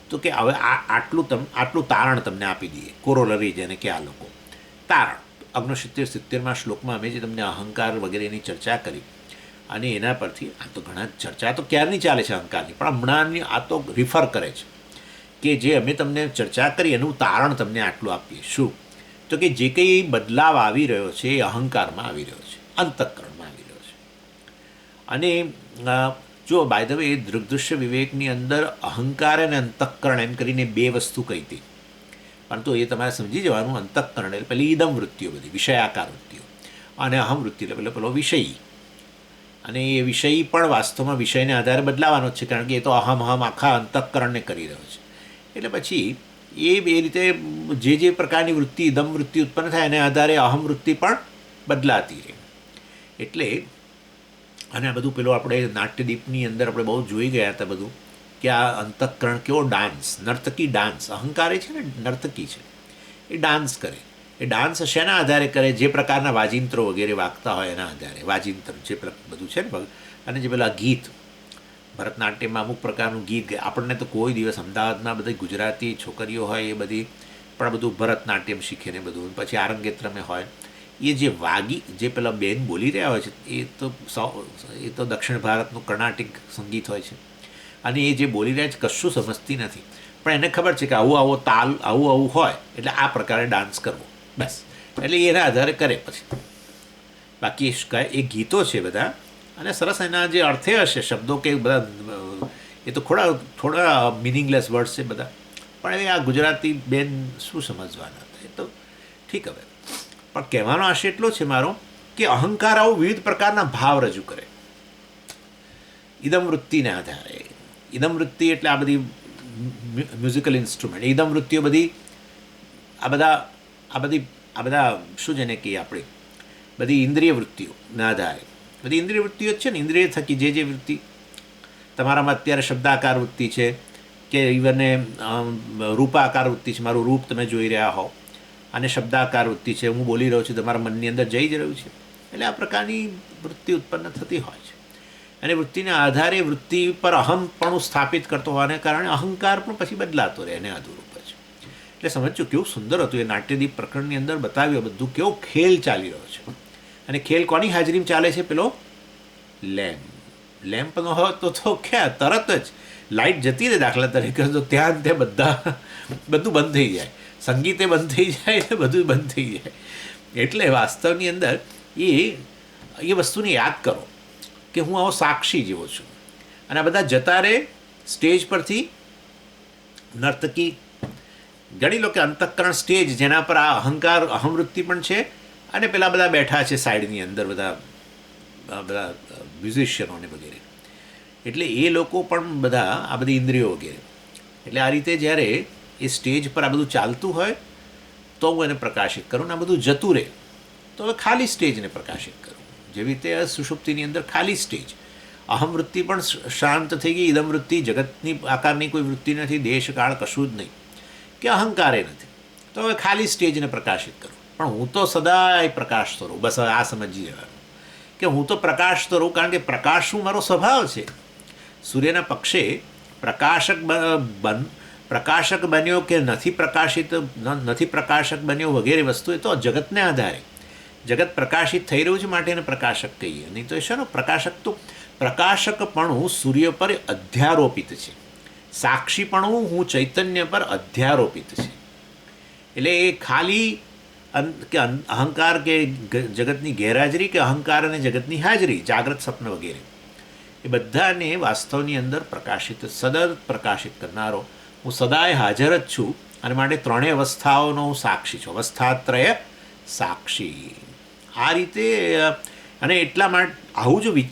તો કે હવે આટલું તારણ તમને આપી દઈએ, કોરોલરી જેને કે આ લોકો તારણ. 69-70 શ્લોકમાં અમે જે તમને અહંકાર વગેરેની ચર્ચા કરી અને એના પરથી આ તો ઘણા ચર્ચા તો ક્યારની ચાલે છે અહંકારની, પણ હમણાંની આ તો રિફર કરે છે કે જે અમે તમને ચર્ચા કરી એનું તારણ તમને આટલું આપીએ. શું? તો કે જે કંઈ બદલાવ આવી રહ્યો છે એ અહંકારમાં આવી રહ્યો છે, અંતઃકરણમાં આવી રહ્યો છે. અને જો બાય ધ વે દૃગ્દૃશ્ય વિવેકની અંદર અહંકાર અને અંતઃકરણ એમ કરીને 2 વસ્તુ કહી હતી, પરંતુ એ તમારે સમજી જવાનું અંતઃકરણ એટલે પેલી ઇદમ વૃત્તિઓ બધી વિષયાકાર વૃત્તિઓ અને અહમ વૃત્તિ એટલે પેલો વિષયી. અને એ વિષયી પણ વાસ્તવમાં વિષયને આધારે બદલાવાનો જ છે, કારણ કે એ તો અહમ આખા અંતઃકરણને કરી રહ્યો છે. એટલે પછી એ રીતે જે પ્રકારની વૃત્તિ ઇદમ વૃત્તિ ઉત્પન્ન થાય એને આધારે અહમ વૃત્તિ પણ બદલાતી રહે. એટલે અને આ બધું પેલું આપણે નાટ્યદીપની અંદર આપણે બહુ જોઈ ગયા હતા બધું કે આ અંતઃકરણ કેવો ડાન્સ, નર્તકી ડાન્સ. અહંકાર એ છે ને નર્તકી છે, એ ડાન્સ કરે. એ ડાન્સ શેના આધારે કરે? જે પ્રકારના વાજિંત્રો વગેરે વાગતા હોય એના આધારે. વાજિંત્ર જે બધું છે ને, અને જે પેલા ગીત ભરતનાટ્યમમાં અમુક પ્રકારનું ગીત આપણને તો કોઈ દિવસ અમદાવાદમાં બધી ગુજરાતી છોકરીઓ હોય એ બધી પણ બધું ભરતનાટ્યમ શીખે ને બધું પછી આરંગેત્રમે હોય એ જે જે પેલા બેન બોલી રહ્યા હોય છે એ તો દક્ષિણ ભારતનું કર્ણાટિક સંગીત હોય છે અને એ જે બોલી રહ્યા છે કશું સમજતી નથી, પણ એને ખબર છે કે આવો તાલ આવું હોય એટલે આ પ્રકારે ડાન્સ કરવો. બસ એટલે એના આધારે કરે. પછી બાકી એ ગીતો છે બધા અને સરસ એના જે અર્થે હશે શબ્દો કે બધા એ તો થોડા મિનિંગલેસ વર્ડ્સ છે બધા, પણ એ આ ગુજરાતી બેન શું સમજવાના હતા? એ તો ઠીક. હવે પણ કહેવાનો આશય એટલો છે મારો કે અહંકાર આવું વિવિધ પ્રકારના ભાવ રજૂ કરે ઇદમ વૃત્તિને આધારે. ઇદમ વૃત્તિ એટલે આ બધી મ્યુઝિકલ ઇન્સ્ટ્રુમેન્ટ, ઇદમ વૃત્તિઓ બધી આ બધા શું જેને કહીએ આપણે બધી ઇન્દ્રિય વૃત્તિઓના આધારે. બધી ઇન્દ્રિય વૃત્તિઓ જ છે ને, ઇન્દ્રિય થકી જે વૃત્તિ તમારામાં અત્યારે શબ્દાકાર વૃત્તિ છે કે ઇવન રૂપાકાર વૃત્તિ છે, મારું રૂપ તમે જોઈ રહ્યા હો, અને શબ્દાકાર વૃત્તિ છે, હું બોલી રહ્યો છું, તમારા મનની અંદર જઈ જ રહ્યું છે. એટલે આ પ્રકારની વૃત્તિ ઉત્પન્ન થતી હોય છે અને વૃત્તિના આધારે વૃત્તિ પર અહમપણું સ્થાપિત કરતો હોવાને કારણે અહંકાર પણ પછી બદલાતો રહે એને અનુરૂપ છે. એટલે સમજો કેવું સુંદર હતું એ નાટ્યદીપ પ્રકરણની અંદર બતાવ્યું બધું, કેવો ખેલ ચાલી રહ્યો છે. અને ખેલ કોની હાજરીમાં ચાલે છે? પેલો લેમ્પ નો હોય તો ક્યાં તરત જ લાઇટ જતી રહે દાખલા તરીકે, તો ત્યાં તે બધું બંધ થઈ જાય, સંગીતે બંધ થઈ જાય ને બધું બંધ થઈ જાય. એટલે વાસ્તવની અંદર એ વસ્તુને યાદ કરો કે હું આવો સાક્ષી જેવો છું. અને આ બધા જતા રહે સ્ટેજ પરથી. નર્તકી ગણી લો કે અંતઃકરણ સ્ટેજ જેના પર આ અહંકાર અહમવૃત્તિ પણ છે, અને પેલા બધા બેઠા છે સાઈડની અંદર બધા મ્યુઝિશિયનોને વગેરે. એટલે એ લોકો પણ બધા આ બધી ઇન્દ્રિયો વગેરે. એટલે આ રીતે જ્યારે એ સ્ટેજ પર આ બધું ચાલતું હોય તો હું એને પ્રકાશિત કરું, ને આ બધું જતું રહે તો હવે ખાલી સ્ટેજને પ્રકાશિત કરું. જેવી રીતે સુષુપ્તિની અંદર ખાલી સ્ટેજ, અહમવૃત્તિ પણ શાંત થઈ ગઈ, ઇદમવૃત્તિ જગતની આકારની કોઈ વૃત્તિ નથી, દેશકાળ કશું જ નહીં, કે અહંકારે નથી, તો હવે ખાલી સ્ટેજને પ્રકાશિત કરું. પણ હું તો સદાય પ્રકાશતો રહું. બસ હવે આ સમજી જવાનું કે હું તો પ્રકાશતો રહું, કારણ કે પ્રકાશ શું મારો સ્વભાવ છે. સૂર્યના પક્ષે પ્રકાશક બન્યો કે નથી પ્રકાશક બન્યો વગેરે વસ્તુ, એ તો જગતને આધારે. જગત પ્રકાશિત થઈ રહ્યું છે માટે એને પ્રકાશક કહીએ, નહીં તો શાનો પ્રકાશક? તો પ્રકાશકપણું સૂર્ય પર અધ્યારોપિત છે, સાક્ષીપણું હું ચૈતન્ય પર અધ્યારોપિત છે. એટલે એ ખાલી કે અહંકાર કે જગતની ગેરહાજરી, કે અહંકાર અને જગતની હાજરી, જાગ્રત સ્વપ્ન વગેરે, એ બધાને વાસ્તવની અંદર સદત પ્રકાશિત કરનારો હું સદાય હાજર જ છું. અને માટે ત્રણેય અવસ્થાઓનો હું સાક્ષી છું, અવસ્થાત્રય સાક્ષી. આ રીતે. અને એટલા માટે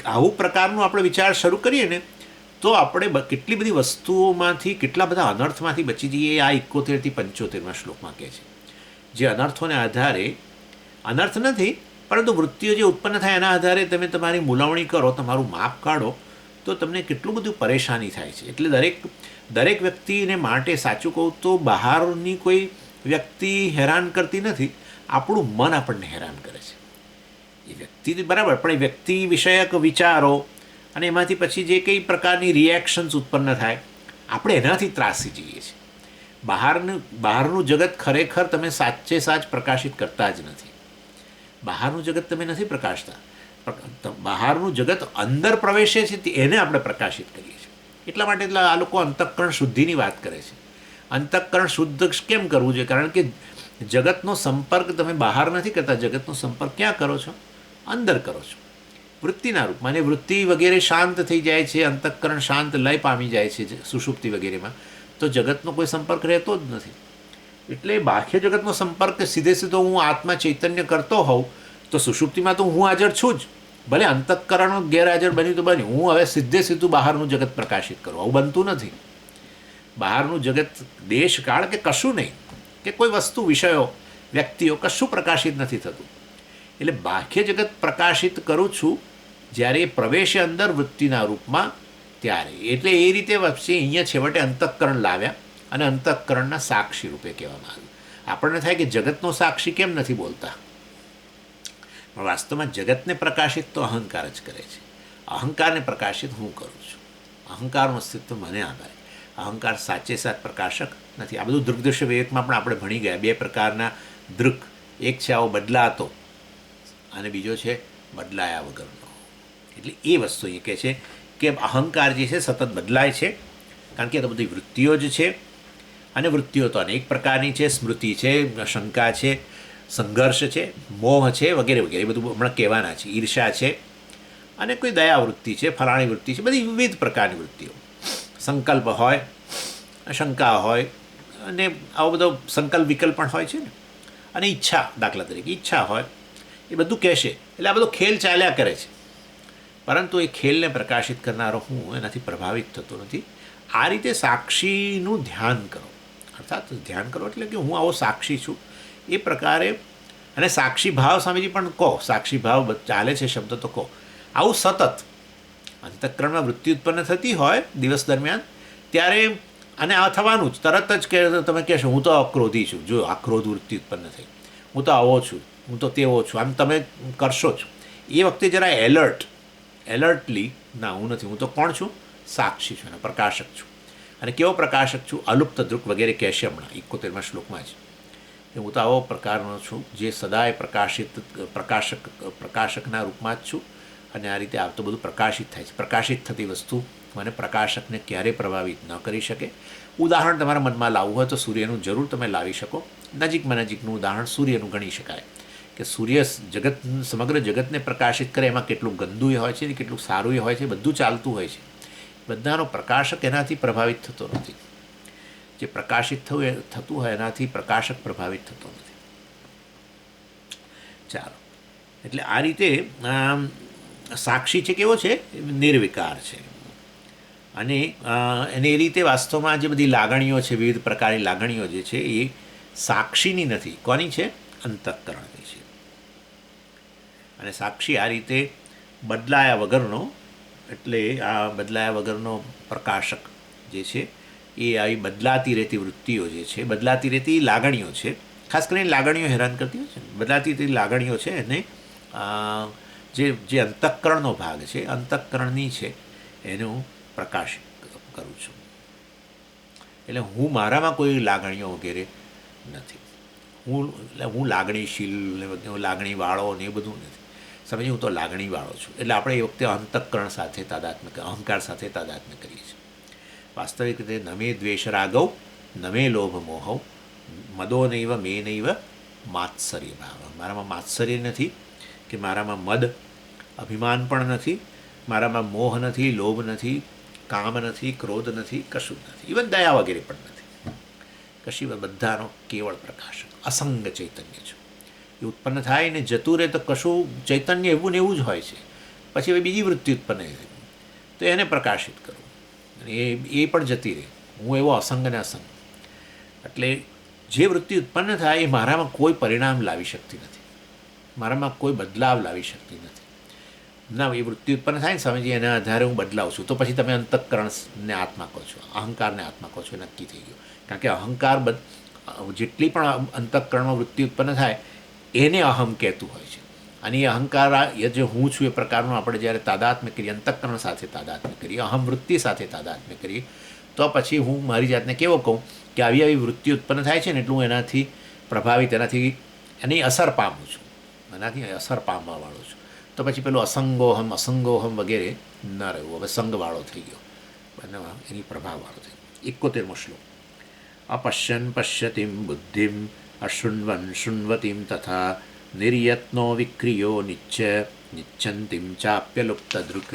આવું પ્રકારનું આપણે વિચાર શરૂ કરીએ ને તો આપણે કેટલી બધી વસ્તુઓમાંથી, કેટલા બધા અનર્થમાંથી બચી જઈએ. આ 71 થી 75 શ્લોકમાં કહે છે. જે અનર્થોને આધારે, અનર્થ નથી પરંતુ વૃત્તિઓ જે ઉત્પન્ન થાય એના આધારે તમે તમારી મૂલવણી કરો, તમારું માપ કાઢો, તો તમને કેટલું બધું પરેશાની થાય છે. એટલે દરેક વ્યક્તિને માટે સાચું કહું તો બહારની કોઈ વ્યક્તિ હેરાન કરતી નથી, આપણું મન આપણને હેરાન કરે છે. એ વ્યક્તિ બરાબર, પણ એ વ્યક્તિ વિષયક વિચારો અને એમાંથી પછી જે કંઈ પ્રકારની રિએક્શન્સ ઉત્પન્ન થાય, આપણે એનાથી ત્રાસી જઈએ છીએ. બહારનું જગત ખરેખર તમે સાચે સાચ પ્રકાશિત કરતા જ નથી. બહારનું જગત તમે નથી પ્રકાશતા. બહારનું જગત અંદર પ્રવેશે છે એને આપણે પ્રકાશિત કરીએ છીએ. એટલા માટે આ લોકો અંતઃકરણ શુદ્ધિની વાત કરે છે. અંતઃકરણ શુદ્ધ કેમ કરવું જોઈએ? કારણ કે જગતનો સંપર્ક તમે બહાર નથી કરતા, જગતનો સંપર્ક ક્યાં કરો છો? અંદર કરો છો, વૃત્તિના રૂપમાં. અને વૃત્તિ વગેરે શાંત થઈ જાય છે, અંતઃકરણ શાંત લય પામી જાય છે સુષુપ્તિ વગેરેમાં, તો જગતનો કોઈ સંપર્ક રહેતો જ નથી. એટલે બાહ્ય જગતનો સંપર્ક સીધો હું આત્મા ચૈતન્ય કરતો હોઉં તો સુષુપ્તિમાં તો હું હાજર છું જ. ભલે અંતઃકરણ ગેરહાજર બન્યું તો બન્યું, હું હવે સીધું બહારનું જગત પ્રકાશિત કરું, આવું બનતું નથી. બહારનું જગત દેશકાળ કે કશું નહીં, કે કોઈ વસ્તુ, વિષયો, વ્યક્તિઓ, કશું પ્રકાશિત નથી થતું. એટલે બાહ્ય જગત પ્રકાશિત કરું છું જ્યારે પ્રવેશે અંદર વૃત્તિના રૂપમાં, ત્યારે. એટલે એ રીતે વચ્ચે અહીંયા છેવટે અંતઃકરણ લાવ્યા અને અંતઃકરણના સાક્ષી રૂપે કહેવામાં આવ્યું. આપણને થાય કે જગતનો સાક્ષી કેમ નથી બોલતા? પણ વાસ્તવમાં જગતને પ્રકાશિત તો અહંકાર જ કરે છે. અહંકારને પ્રકાશિત હું કરું છું. અહંકારનું અસ્તિત્વ મને આધારે. અહંકાર સાચે સાચ પ્રકાશક નથી. આ બધું દૃગ્દૃશ્ય વિવેકમાં પણ આપણે ભણી ગયા. 2 પ્રકારના દૃક, એક છે આવો બદલાતો અને બીજો છે બદલાયા વગરનો. એટલે એ વસ્તુ એ કહે છે કે અહંકાર જે છે સતત બદલાય છે, કારણ કે આ તો બધી વૃત્તિઓ જ છે. અને વૃત્તિઓ તો અનેક પ્રકારની છે, સ્મૃતિ છે, શંકા છે, સંઘર્ષ છે, મોહ છે, વગેરે વગેરે. એ બધું હમણાં કહેવાના છે. ઈર્ષા છે, અને કોઈ દયાવૃત્તિ છે, ફલાણી વૃત્તિ છે, બધી વિવિધ પ્રકારની વૃત્તિઓ. સંકલ્પ હોય, શંકા હોય, અને આવો બધો સંકલ્પ વિકલ્પ પણ હોય છે ને. અને ઈચ્છા, દાખલા તરીકે ઈચ્છા હોય, એ બધું કહેશે. એટલે આ બધો ખેલ ચાલ્યા કરે છે, પરંતુ એ ખેલને પ્રકાશિત કરનારો હું એનાથી પ્રભાવિત થતો નથી. આ રીતે સાક્ષીનું ધ્યાન કરો, અર્થાત ધ્યાન કરો એટલે કે હું આવો સાક્ષી છું એ પ્રકારે. અને સાક્ષી ભાવ સ્વામીજી પણ કહો, સાક્ષી ભાવ ચાલે છે શબ્દ તો કહો. આવું સતત અંતઃકરણમાં વૃત્તિ ઉત્પન્ન થતી હોય દિવસ દરમિયાન ત્યારે, અને આ થવાનું જ તરત જ કે તમે કહેશો હું તો અક્રોધી છું, જો આ ક્રોધ વૃત્તિ ઉત્પન્ન થઈ, હું તો આવો છું, હું તો તેવો છું, આમ તમે કરશો જ. એ વખતે જરા એલર્ટલી, ના હું નથી, હું તો કોણ છું? સાક્ષી છું અને પ્રકાશક છું. અને કેવો પ્રકાશક છું? અલુપ્ત દૃક વગેરે કહેશે હમણાં 71મા શ્લોકમાં જ કે હું તો આવો પ્રકારનો છું જે સદાય પ્રકાશકના રૂપમાં જ છું, અને આ રીતે આ તો બધું પ્રકાશિત થાય છે. પ્રકાશિત થતી વસ્તુ મને પ્રકાશકને ક્યારેય પ્રભાવિત ન કરી શકે. ઉદાહરણ તમારા મનમાં લાવવું હોય તો સૂર્યનું જરૂર તમે લાવી શકો. નજીકનું ઉદાહરણ સૂર્યનું ગણી શકાય કે સૂર્ય સમગ્ર જગતને પ્રકાશિત કરે. એમાં કેટલું ગંદુ હોય છે ને કેટલું સારું હોય છે, બધું ચાલતું હોય છે. બધાનો પ્રકાશક એનાથી પ્રભાવિત થતો નથી. જે પ્રકાશિત થતું હોય એનાથી પ્રકાશક પ્રભાવિત થતો નથી. ચાલો, એટલે આ રીતે સાક્ષી છે કેવો છે? નિર્વિકાર છે. અને એને એ રીતે વાસ્તવમાં જે બધી લાગણીઓ છે, વિવિધ પ્રકારની લાગણીઓ જે છે એ સાક્ષીની નથી. કોની છે? અંતઃકરણની છે. અને સાક્ષી આ રીતે બદલાયા વગરનો, એટલે આ બદલાયા વગરનો પ્રકાશક જે છે એ આવી બદલાતી રહેતી વૃત્તિઓ જે છે, બદલાતી રહેતી લાગણીઓ છે, ખાસ કરીને લાગણીઓ હેરાન કરતી હોય છે. બદલાતી રહેતી લાગણીઓ છે એને જે અંતઃકરણનો ભાગ છે, અંતઃકરણની છે, એનું પ્રકાશિત કરું છું. એટલે મારામાં કોઈ લાગણીઓ વગેરે નથી. હું લાગણીશીલ ને લાગણીવાળો ને એ બધું નથી. સમજી, હું તો લાગણીવાળો છું. એટલે આપણે એ વખતે અંતઃકરણ સાથે અહંકાર સાથે તાદાત્મ્ય કરીએ છીએ. વાસ્તવિક રીતે નમે દ્વેષ રાગવ, નમે લોભ મોહવ, મદો નૈવ મે નૈવ માત્સર્ય ભાવ. મારામાં માત્સર્ય નથી, કે મારામાં મદ અભિમાન પણ નથી, મારામાં મોહ નથી, લોભ નથી, કામ નથી, ક્રોધ નથી, કશું નથી. ઇવન દયા વગેરે પણ નથી. કશી બધાનો કેવળ પ્રકાશક અસંગ ચૈતન્ય છે. એ ઉત્પન્ન થાય ને જતું રહે તો કશું ચૈતન્ય એવું ને એવું જ હોય છે. પછી હવે બીજી વૃત્તિ ઉત્પન્ન થઈ તો એને પ્રકાશિત કરવું, અને એ પણ જતી રહે. હું એવો અસંગ ને અસંગ. એટલે જે વૃત્તિ ઉત્પન્ન થાય એ મારામાં કોઈ પરિણામ લાવી શકતી નથી, મારામાં કોઈ બદલાવ લાવી શકતી નથી. ના, એ વૃત્તિ ઉત્પન્ન થાય ને સ્વામીજી, એના આધારે હું બદલાવ છું. તો પછી તમે અંતઃકરણને આત્મા કહો છો, અહંકારને આત્મા કહો છો, નક્કી થઈ ગયું. કારણ કે અહંકાર જેટલી પણ અંતઃકરણમાં વૃત્તિ ઉત્પન્ન થાય એને અહમ કહેતું હોય છે. અને એ અહંકાર જે હું છું એ પ્રકારનું આપણે જ્યારે તાદાત્મ્ય કરીએ, અંતઃકરણ સાથે તાદાત્મ્ય કરીએ, અહમ વૃત્તિ સાથે તાદાત્મ્ય કરીએ, તો પછી હું મારી જાતને કેવો કહું કે આવી વૃત્તિ ઉત્પન્ન થાય છે ને એટલું હું એનાથી પ્રભાવિત, એની અસર પામું છું, એનાથી અસર પામવાવાળો છું. તો પછી પેલું અસંગોહમ વગેરે ન રહ્યું. હવે સંગવાળો થઈ ગયો, એની પ્રભાવવાળો થઈ ગયો. 71મો શ્લોક. અપશ્યન પશ્યતિમ બુદ્ધિમ અશૃણ્વન શૃણ્વતીમ તથા નિર્યત્નો વિક્રિયો નિચ્છંતિમ ચાપ્યલુપ્ત દૃક.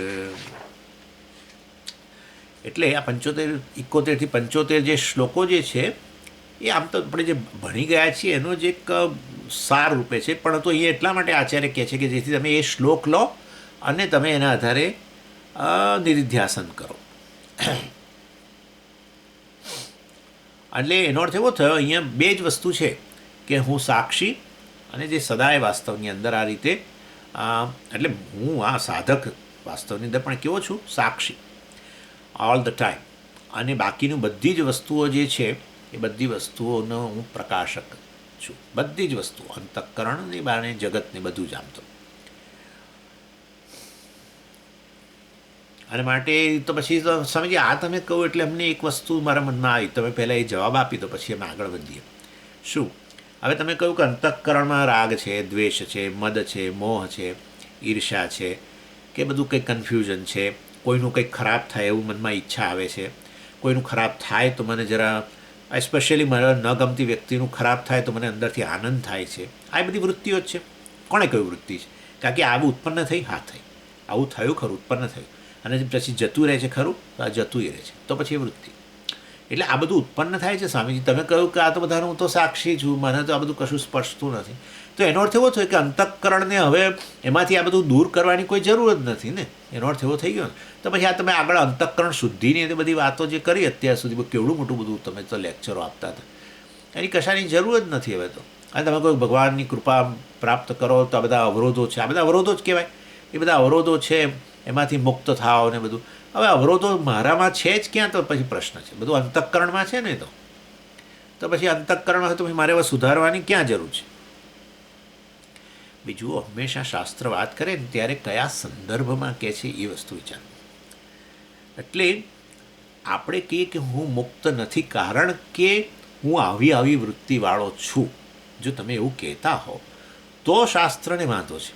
એટલે આ 71થી 75 જે શ્લોકો જે છે એ આમ તો આપણે જે ભણી ગયા છીએ એનો જ એક સાર રૂપે છે. પણ તો અહીંયા એટલા માટે આચાર્ય કહે છે કે જેથી તમે એ શ્લોક લો અને તમે એના આધારે નિધિધ્યાસન કરો. એટલે એનો અર્થ એવો થયો, અહીંયા બે જ વસ્તુ છે કે હું સાક્ષી અને જે સદાય વાસ્તવની અંદર આ રીતે, એટલે હું આ સાધક વાસ્તવની અંદર પણ કેવો છું? સાક્ષી ઓલ ધ ટાઈમ. અને બાકીનું બધી જ વસ્તુઓ જે છે એ બધી વસ્તુઓનો હું પ્રકાશક છું. બધી જ વસ્તુઓ, અંતઃકરણની બાને જગતને બધું જ આમ તો. અને માટે તો પછી તો સમજીએ, આ તમે કહો એટલે અમને એક વસ્તુ મારા મનમાં આવી. તમે પહેલાં એ જવાબ આપી દો, પછી અમે આગળ વધીએ. શું? હવે તમે કહ્યું કે અંતઃકરણમાં રાગ છે, દ્વેષ છે, મદ છે, મોહ છે, ઈર્ષા છે, કે બધું કંઈક કન્ફ્યુઝન છે, કોઈનું કંઈક ખરાબ થાય એવું મનમાં ઈચ્છા આવે છે, કોઈનું ખરાબ થાય તો મને જરા, એસ્પેશિયલી મારા ન ગમતી વ્યક્તિનું ખરાબ થાય તો મને અંદરથી આનંદ થાય છે. આ બધી વૃત્તિઓ જ છે. કોણે કહ્યું વૃત્તિ છે? કારણ કે આવું ઉત્પન્ન થઈ, હા થઈ, આવું થયું ખરું, ઉત્પન્ન થયું, અને પછી જતું રહે છે ખરું, તો આ જતું રહે છે, તો પછી એ વૃત્તિ. એટલે આ બધું ઉત્પન્ન થાય છે. સ્વામીજી તમે કહ્યું કે આ તો બધાનું હું તો સાક્ષી છું, મને તો આ બધું કશું સ્પર્શતું નથી. તો એનો અર્થ એવો થયો કે અંતઃકરણને હવે એમાંથી આ બધું દૂર કરવાની કોઈ જરૂર જ નથી ને. એનો અર્થ એવો થઈ ગયો ને. તો પછી આ તમે આગળ અંતઃકરણ શુદ્ધિની એ બધી વાતો જે કરી અત્યાર સુધી, કેવડું મોટું બધું તમે તો લેક્ચરો આપતા હતા, એની કશાની જરૂર જ નથી હવે તો. અને તમે કોઈ ભગવાનની કૃપા પ્રાપ્ત કરો તો આ બધા અવરોધો છે, આ બધા અવરોધો જ કહેવાય. એ બધા અવરોધો છે, એમાંથી મુક્ત થાવ ને બધું. હવે અવરોધો મારામાં છે જ ક્યાં? તો પછી પ્રશ્ન છે, બધું અંતઃકરણમાં છે ને. તો પછી અંતઃકરણમાં તો પછી મારે હવે સુધારવાની ક્યાં જરૂર છે? બીજું, હંમેશા શાસ્ત્ર વાત કરે ને ત્યારે કયા સંદર્ભમાં કહે છે એ વસ્તુ વિચારવું. એટલે આપણે કહીએ કે હું મુક્ત નથી કારણ કે હું આવી વૃત્તિવાળો છું, જો તમે એવું કહેતા હો તો શાસ્ત્રને વાંધો છે.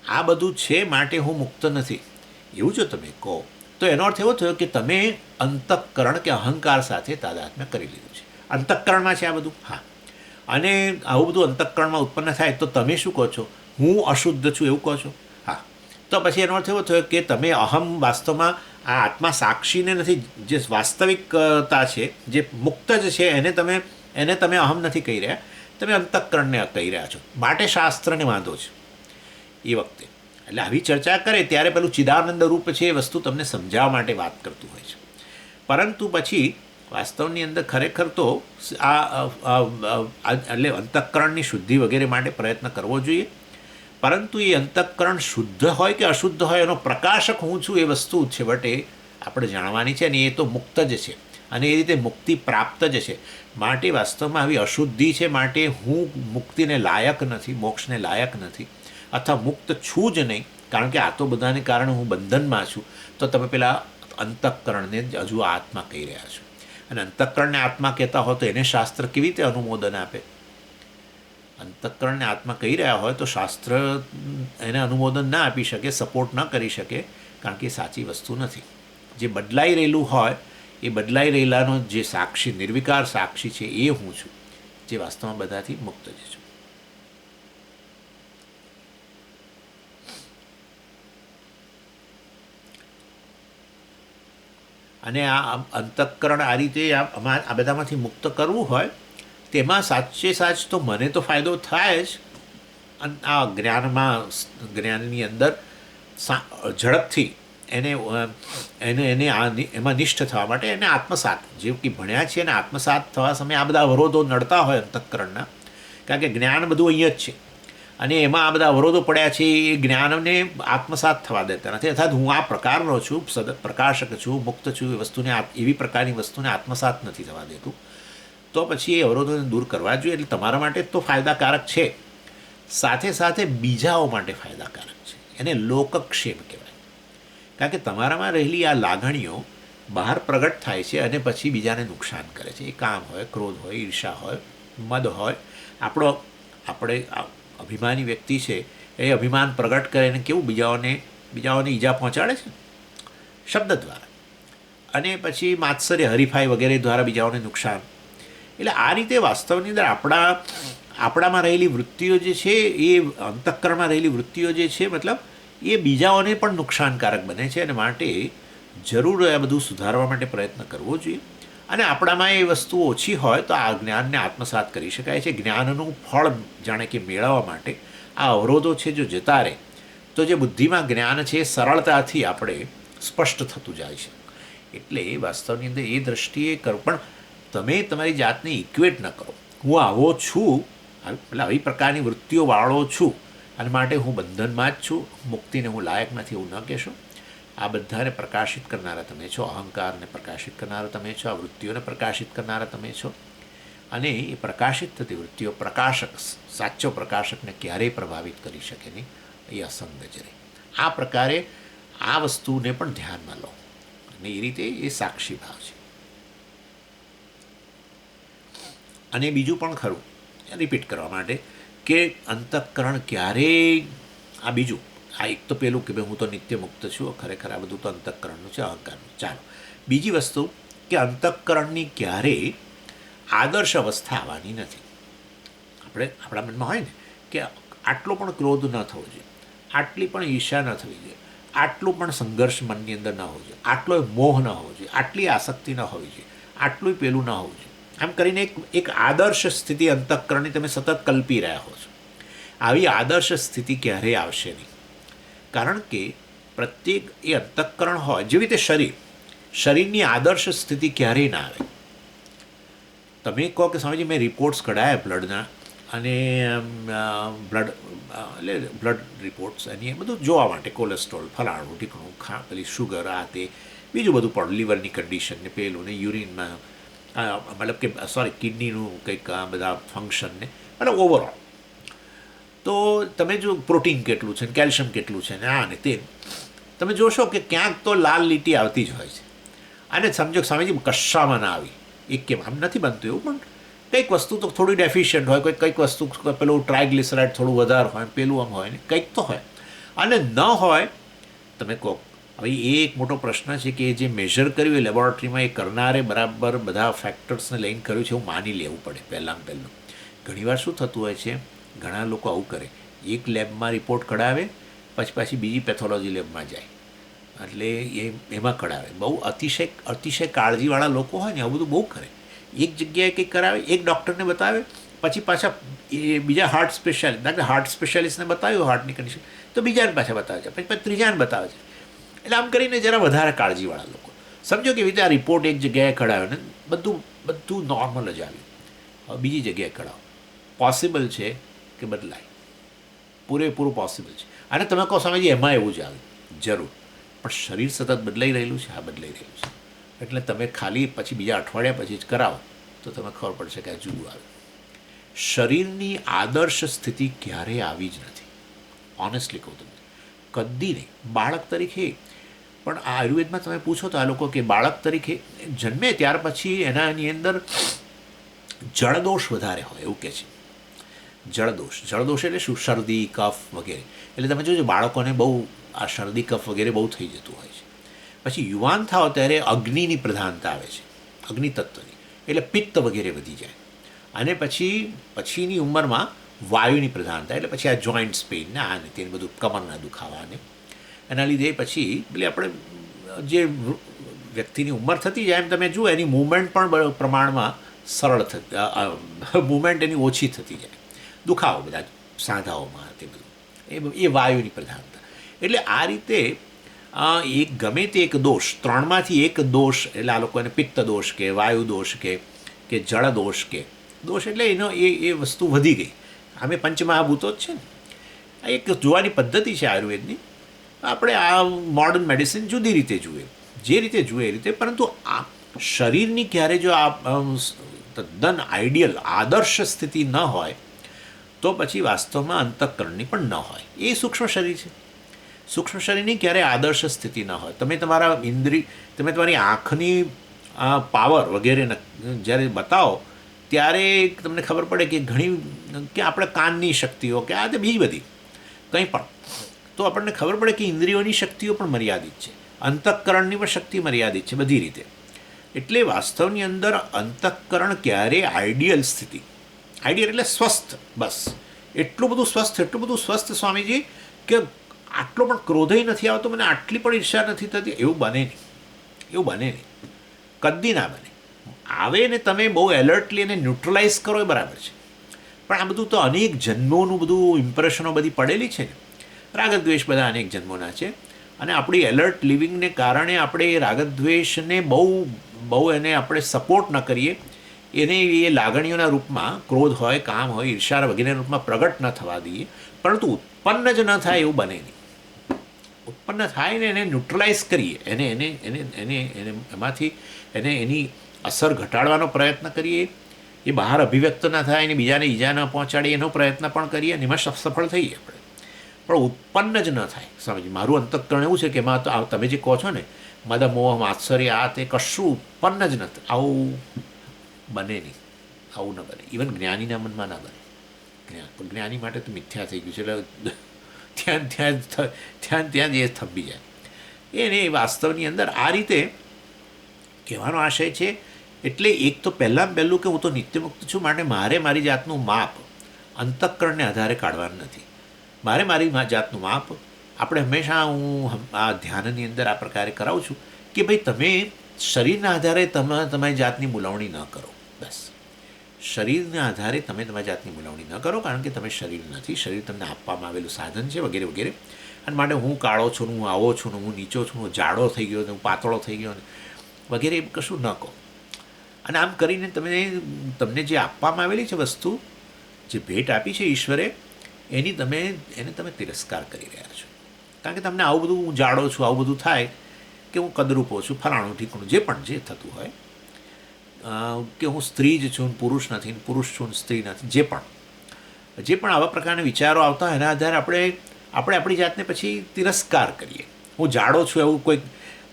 આ બધું છે માટે હું મુક્ત નથી એવું જો તમે કહો તો એનો અર્થ એવો થયો કે તમે અંતઃકરણ કે અહંકાર સાથે તાદાત્મ્ય કરી લીધું છે. અંતઃકરણમાં છે આ બધું. હા, અને આવું બધું અંતઃકરણમાં ઉત્પન્ન થાય તો તમે શું કહો છો? હું અશુદ્ધ છું એવું કહો છો. હા, તો પછી એનો અર્થ એવો થયો કે તમે અહમ વાસ્તવમાં આ આત્મા સાક્ષીને નથી, જે વાસ્તવિકતા છે, જે મુક્ત જ છે, એને તમે અહમ નથી કહી રહ્યા, તમે અંતઃકરણને કહી રહ્યા છો. માટે શાસ્ત્રને વાંધો છે એ વખતે. એટલે આવી ચર્ચા કરે ત્યારે પેલું ચિદાનંદ રૂપ છે એ વસ્તુ તમને સમજાવવા માટે વાત કરતું હોય છે. પરંતુ પછી વાસ્તવની અંદર ખરેખર તો એટલે અંતઃકરણની શુદ્ધિ વગેરે માટે પ્રયત્ન કરવો જોઈએ. પરંતુ એ અંતઃકરણ શુદ્ધ હોય કે અશુદ્ધ હોય એનો પ્રકાશક હું છું એ વસ્તુ છેવટે આપણે જાણવાની છે, અને એ તો મુક્ત જ છે, અને એ રીતે મુક્તિ પ્રાપ્ત જ છે. માટે વાસ્તવમાં આવી અશુદ્ધિ છે, માટે હું મુક્તિને લાયક નથી, મોક્ષને લાયક નથી, અથવા મુક્ત છું જ નહીં, કારણ કે આ તો બધાને કારણે હું બંધનમાં છું. તો તમે પેલા અંતઃકરણને હજુ આત્મા કહી રહ્યા છો, અને અંતઃકરણને આત્મા કહેતા હોય તો એને શાસ્ત્ર કેવી રીતે અનુમોદન આપે? અંતઃકરણને આત્મા કહી રહ્યા હોય તો શાસ્ત્ર એને અનુમોદન ના આપી શકે, સપોર્ટ ન કરી શકે, કારણ કે એ સાચી વસ્તુ નથી. જે બદલાઈ રહેલું હોય એ બદલાઈ રહેલાનો જે સાક્ષી, નિર્વિકાર સાક્ષી છે એ હું છું, જે વાસ્તવમાં બધાથી મુક્ત જ છું. અને આ અંતઃકરણ આ રીતે આ બધામાંથી મુક્ત કરવું હોય તેમાં સાચે સાચ તો મને તો ફાયદો થાય જ, આ જ્ઞાનની અંદર ઝડપથી એને એમાં નિષ્ઠ થવા માટે એને આત્મસાત, જે કે ભણ્યા છીએ અને આત્મસાત થવા સમયે આ બધા અવરોધો નડતા હોય અંતઃકરણના, કારણ કે જ્ઞાન બધું અહીંયા જ છે, અને એમાં આ બધા અવરોધો પડ્યા છે, એ જ્ઞાનને આત્મસાત થવા દેતા નથી. અર્થાત હું આ પ્રકારનો છું, પ્રકાશક છું, મુક્ત છું, એ વસ્તુને એવી પ્રકારની વસ્તુને આત્મસાત નથી થવા દેતું. તો પછી એ અવરોધોને દૂર કરવા જોઈએ. એટલે તમારા માટે તો ફાયદાકારક છે, સાથે સાથે બીજાઓ માટે ફાયદાકારક છે. એને લોકક્ષેમ કહેવાય, કારણ કે તમારામાં રહેલી આ લાગણીઓ બહાર પ્રગટ થાય છે અને પછી બીજાને નુકસાન કરે છે. એ કામ હોય, ક્રોધ હોય, ઈર્ષા હોય, મદ હોય. આપણે અભિમાની વ્યક્તિ છે એ અભિમાન પ્રગટ કરે અને કેવું બીજાઓને ઈજા પહોંચાડે છે શબ્દ દ્વારા, અને પછી માત્સર્ય, હરીફાઈ વગેરે દ્વારા બીજાઓને નુકસાન. એટલે આ રીતે વાસ્તવની અંદર આપણામાં રહેલી વૃત્તિઓ જે છે, એ અંતઃકરણમાં રહેલી વૃત્તિઓ જે છે, મતલબ એ બીજાઓને પણ નુકસાનકારક બને છે, અને માટે જરૂર આ બધું સુધારવા માટે પ્રયત્ન કરવો જોઈએ. અને આપણામાં એ વસ્તુ ઓછી હોય તો આ જ્ઞાનને આત્મસાત કરી શકાય છે. જ્ઞાનનું ફળ જાણે કે મેળવવા માટે આ અવરોધો છે જો જતા રહે તો જે બુદ્ધિમાં જ્ઞાન છે એ સરળતાથી આપણે સ્પષ્ટ થતું જાય છે. એટલે વાસ્તવની અંદર એ દ્રષ્ટિએ કરો, પણ તમે તમારી જાતને ઇક્વેટ ન કરો. હું આવો છું, એટલે આવી પ્રકારની વૃત્તિઓ વાળો છું, અને માટે હું બંધનમાં જ છું, મુક્તિને હું લાયક નથી એવું ન કહેશો. આ બધાને પ્રકાશિત કરનારા તમે છો, અહંકારને પ્રકાશિત કરનારા તમે છો, આ વૃત્તિઓને પ્રકાશિત કરનારા તમે છો. અને એ પ્રકાશિત થતી વૃત્તિઓ સાચો પ્રકાશકને ક્યારેય પ્રભાવિત કરી શકે નહીં, એ અસંગ જ રહે. આ પ્રકારે આ વસ્તુને પણ ધ્યાનમાં લો, અને એ રીતે એ સાક્ષી ભાવ છે. અને બીજું પણ ખરું, રિપીટ કરવા માટે, કે અંતઃકરણ ક્યારેય આ બીજું, આ એક તો પેલું કે ભાઈ હું તો નિત્ય મુક્ત છું, ખરેખર આ બધું તો અંતઃકરણનું છે, અહંકારનું. ચાલો, બીજી વસ્તુ કે અંતઃકરણની ક્યારેય આદર્શ અવસ્થા આવવાની નથી. આપણા મનમાં હોય ને કે આટલો પણ ક્રોધ ન થવો જોઈએ, આટલી પણ ઈર્ષા ન થવી જોઈએ, આટલું પણ સંઘર્ષ મનની અંદર ન હોવો જોઈએ, આટલો મોહ ન હોવો જોઈએ, આટલી આસક્તિ ન હોવી જોઈએ, આટલું પેલું ન હોવું જોઈએ. આમ કરીને એક આદર્શ સ્થિતિ અંતઃકરણની તમે સતત કલ્પી રહ્યા હો છો. આવી આદર્શ સ્થિતિ ક્યારેય આવશે નહીં, કારણ કે પ્રત્યેક એ અંતઃકરણ હોય, જેવી રીતે શરીરની આદર્શ સ્થિતિ ક્યારેય ના આવે. તમે કહો કે સ્વામીજી મેં રિપોર્ટ્સ કઢાયા બ્લડના, અને બ્લડ રિપોર્ટ્સ એની એ બધું જોવા માટે, કોલેસ્ટ્રોલ, ફલાણું ઢીકણું, પેલી શુગર, આ તે બીજું બધું પણ, લીવરની કન્ડિશન ને પેલું ને યુરિનમાં, મતલબ કે કિડનીનું કંઈક આ બધા ફંક્શનને, મતલબ ઓવરઓલ. તો તમે જો પ્રોટીન કેટલું છે, કેલ્શિયમ કેટલું છે, ને આ ને તે, તમે જોશો કે ક્યાંક તો લાલ લીટી આવતી જ હોય છે. અને સમજો કે સ્વામીજી કશામાં ના આવી, એક કેમ આમ નથી બનતું એવું, પણ કંઈક વસ્તુ તો થોડી ડેફિશિયન્ટ હોય, કંઈક વસ્તુ પેલું ટ્રાયગ્લિસરાઇડ થોડું વધારે હોય, પેલું આમ હોય ને કંઈક તો હોય, અને ન હોય તમે કહો. હવે એ એક મોટો પ્રશ્ન છે કે જે મેઝર કર્યું એ લેબોરેટરીમાં એ કરનારે બરાબર બધા ફેક્ટર્સને લઈને કર્યું છે એવું માની લેવું પડે પહેલું. ઘણીવાર શું થતું હોય છે, ઘણા લોકો આવું કરે, એક લેબમાં રિપોર્ટ કઢાવે પછી બીજી પેથોલોજી લેબમાં જાય, એટલે એમાં કઢાવે. બહુ અતિશય કાળજીવાળા લોકો હોય ને આવું બધું બહુ કરે. એક જગ્યાએ કંઈક કરાવે, એક ડૉક્ટરને બતાવે, પછી પાછા એ બીજા હાર્ટ સ્પેશિયાલિસ્ટને બતાવ્યું હાર્ટની કન્ડિશન, તો બીજાને પાછા બતાવે છે, પછી ત્રીજાને બતાવે છે. એટલે આમ કરીને જરા વધારે કાળજીવાળા લોકો. સમજો કે એવી રીતે આ રિપોર્ટ એક જગ્યાએ કઢાવ્યો ને બધું નોર્મલ જ આવ્યું, હવે બીજી જગ્યાએ કઢાવો, પોસિબલ છે કે બદલાય, પૂરેપૂરું પોસિબલ છે. અને તમે કહો સ્વામીજી એમાં એવું જ આવે, જરૂર, પણ શરીર સતત બદલાઈ રહેલું છે, બદલાઈ રહ્યું છે. એટલે તમે ખાલી પછી બીજા અઠવાડિયા પછી જ કરાવો તો તમે ખબર પડશે કે આ જુદું આવે. શરીરની આદર્શ સ્થિતિ ક્યારેય આવી જ નથી, ઓનેસ્ટલી કહું તમને, કદી નહીં. બાળક તરીકે પણ આ આયુર્વેદમાં તમે પૂછો તો આ લોકો કે બાળક તરીકે જન્મે ત્યાર પછી એની અંદર જળદોષ વધારે હોય એવું કહે છે. જળદોષ એટલે શું? શરદી, કફ વગેરે. એટલે તમે જોજો બાળકોને બહુ આ શરદી કફ વગેરે બહુ થઈ જતું હોય છે. પછી યુવાન થાવ ત્યારે અગ્નિની પ્રધાનતા આવે છે, અગ્નિ તત્વની, એટલે પિત્ત વગેરે વધી જાય. અને પછીની ઉંમરમાં વાયુની પ્રધાનતા, એટલે પછી આ જોઈન્ટ્સ પેઇન ને આ ને તેને બધું કમરના દુખાવા ને એના લીધે પછી એટલે આપણે જે વ્યક્તિની ઉંમર થતી જાય એમ તમે જુઓ એની મૂવમેન્ટ પણ પ્રમાણમાં સરળ મૂવમેન્ટ એની ઓછી થતી જાય, દુખાવો બધા સાંધાઓમાં તે બધું એ વાયુની પ્રધાનતા. એટલે આ રીતે એક ગમે તે એક દોષ, ત્રણમાંથી એક દોષ, એટલે આ લોકોને પિત્ત દોષ કે વાયુ દોષ કે જળ દોષ કે દોષ, એટલે એનો એ વસ્તુ વધી ગઈ. અમે પંચમહાભૂતો જ છે ને, આ એક જોવાની પદ્ધતિ છે આયુર્વેદની. આપણે આ મોડર્ન મેડિસિન જુદી રીતે જુએ, જે રીતે જુએ એ રીતે, પરંતુ આ શરીરની ક્યારે જો આ તદ્દન આઈડિયલ આદર્શ સ્થિતિ ન હોય તો પછી વાસ્તવમાં અંતઃકરણની પણ ન હોય. એ સૂક્ષ્મ શરીર છે, સૂક્ષ્મ શરીરની ક્યારેય આદર્શ સ્થિતિ ન હોય. તમે તમારી આંખની પાવર વગેરે જ્યારે બતાવો ત્યારે તમને ખબર પડે કે ઘણી કે આપણે કાનની શક્તિઓ કે આ બીજી બધી કંઈ પણ, તો આપણને ખબર પડે કે ઇન્દ્રિયોની શક્તિઓ પણ મર્યાદિત છે, અંતઃકરણની પણ શક્તિ મર્યાદિત છે બધી રીતે. એટલે વાસ્તવની અંદર અંતઃકરણ ક્યારેય આઈડિયલ સ્થિતિ, આઈડિયલ એટલે સ્વસ્થ, બસ એટલું બધું સ્વસ્થ સ્વામીજી કે આટલો પણ ક્રોધય નથી આવતો, મને આટલી પણ ઈર્ષા નથી થતી, એવું બને નહીં, કદી ના બને. આવે ને તમે બહુ એલર્ટલી એને ન્યુટ્રલાઇઝ કરો એ બરાબર છે, પણ આ બધું તો અનેક જન્મોનું બધું ઇમ્પ્રેશનો બધી પડેલી છે ને, રાગદ્વેષ બધા અનેક જન્મોના છે. અને આપણી એલર્ટ લિવિંગને કારણે આપણે એ રાગદ્વેષને બહુ એને આપણે સપોર્ટ ન કરીએ, એને એ લાગણીઓના રૂપમાં ક્રોધ હોય, કામ હોય, ઈર્ષા વગેરેના રૂપમાં પ્રગટ ન થવા દઈએ, પરંતુ ઉત્પન્ન જ ન થાય એવું બને નહીં. ઉત્પન્ન થાય ને એને ન્યુટ્રલાઇઝ કરીએ, એમાંથી એની અસર ઘટાડવાનો પ્રયત્ન કરીએ, એ બહાર અભિવ્યક્ત ના થાય અને બીજાને ઈજા ન પહોંચાડીએ એનો પ્રયત્ન પણ કરીએ અને એમાં સફળ થઈએ આપણે, પણ ઉત્પન્ન જ ન થાય. સમજ મારું અંતઃકરણ એવું છે કે એમાં તો તમે જે કહો છો ને મદ મોહ માત્સર્ય આ તે કશું ઉત્પન્ન જ નથી, આવું બને નહીં, આવું ન બને. ઇવન જ્ઞાનીના મનમાં ના બને. જ્ઞાની માટે તો મિથ્યા થઈ ગયું છે, એટલે ત્યાં જ એ થંભી જાય. એને વાસ્તવની અંદર આ રીતે કહેવાનો આશય છે. એટલે એક તો પહેલું કે હું તો નિત્યમુક્ત છું, માટે મારે મારી જાતનું માપ અંતઃકરણને આધારે કાઢવાનું નથી. મારે મારી જાતનું માપ આપણે હંમેશા હું આ ધ્યાનની અંદર આ પ્રકારે કરાવું છું કે ભાઈ તમે શરીરના આધારે તમારી જાતની મૂલવણી ન કરો. બસ શરીરના આધારે તમે તમારી જાતની મૂલવણી ન કરો, કારણ કે તમે શરીર નથી, શરીર તમને આપવામાં આવેલું સાધન છે વગેરે વગેરે. અને માટે હું કાળો છું, હું આવો છું, હું નીચો છું, હું જાડો થઈ ગયો, હું પાતળો થઈ ગયો વગેરે કશું ન કહો. અને આમ કરીને તમને જે આપવામાં આવેલી છે વસ્તુ, જે ભેટ આપી છે ઈશ્વરે, એને તમે તિરસ્કાર કરી રહ્યા છો. કારણ કે તમને આવું બધું હું જાડો છું, આવું બધું થાય કે હું કદરૂપો છું, ફલાણું ઠીકણું જે થતું હોય, કે હું સ્ત્રી જ છું, પુરુષ નથી, પુરુષ છું, સ્ત્રી નથી, જે પણ આવા પ્રકારના વિચારો આવતા હોય એના આધારે આપણે આપણી જાતને પછી તિરસ્કાર કરીએ. હું જાડો છું એવું કોઈ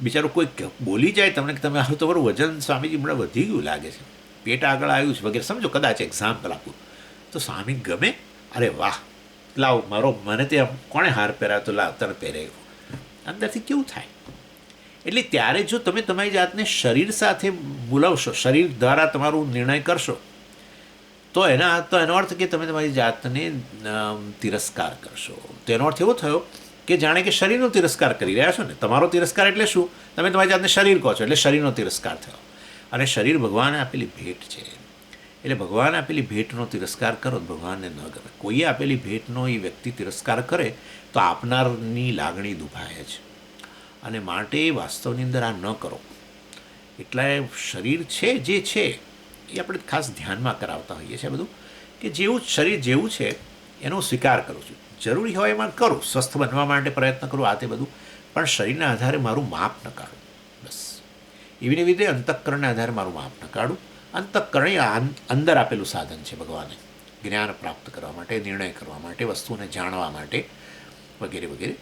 બિચારું કોઈ બોલી જાય તમને કે તમે આ તમારું વજન સ્વામીજી હમણાં વધી ગયું લાગે છે, પેટ આગળ આવ્યું છે વગેરે, સમજો કદાચ એક્ઝામ્પલ આપું, તો સ્વામી ગમે, અરે વાહ લાવ મારો મને ત્યાં કોણે હાર પહેરાવ્યો તો લાવ તને પહેરાવ્યો, અંદરથી કેવું થાય. એટલે ત્યારે જો તમે તમારી જાતને શરીર સાથે બોલાવશો, શરીર દ્વારા તમારું નિર્ણય કરશો, તો એનો અર્થ કે તમે તમારી જાતને તિરસ્કાર કરશો. તો એનો અર્થ એવો થયો કે જાણે કે શરીરનો તિરસ્કાર કરી રહ્યા છો ને. તમારો તિરસ્કાર એટલે શું? તમે તમારી જાતને શરીર કહો છો એટલે શરીરનો તિરસ્કાર થયો. અને શરીર ભગવાને આપેલી ભેટ છે, એટલે ભગવાને આપેલી ભેટનો તિરસ્કાર કરો તો ભગવાનને ન ગમે. કોઈએ આપેલી ભેટનો એ વ્યક્તિ તિરસ્કાર કરે તો આપનારની લાગણી દુભાય છે, અને માટે વાસ્તવની અંદર આ ન કરો. એટલે શરીર છે જે છે એ આપણે ખાસ ધ્યાનમાં કરાવતા હોઈએ છીએ બધું, કે જેવું શરીર જેવું છે એનો સ્વીકાર કરું છું, જરૂરી હોય એમાં કરું, સ્વસ્થ બનવા માટે પ્રયત્ન કરું, આ તે બધું, પણ શરીરના આધારે મારું માપ ન કાઢું. બસ એવી રીતે અંતઃકરણના આધારે મારું માપ ન કાઢું. અંતઃકરણ એ અંદર આપેલું સાધન છે ભગવાને જ્ઞાન પ્રાપ્ત કરવા માટે, નિર્ણય કરવા માટે, વસ્તુને જાણવા માટે વગેરે વગેરે,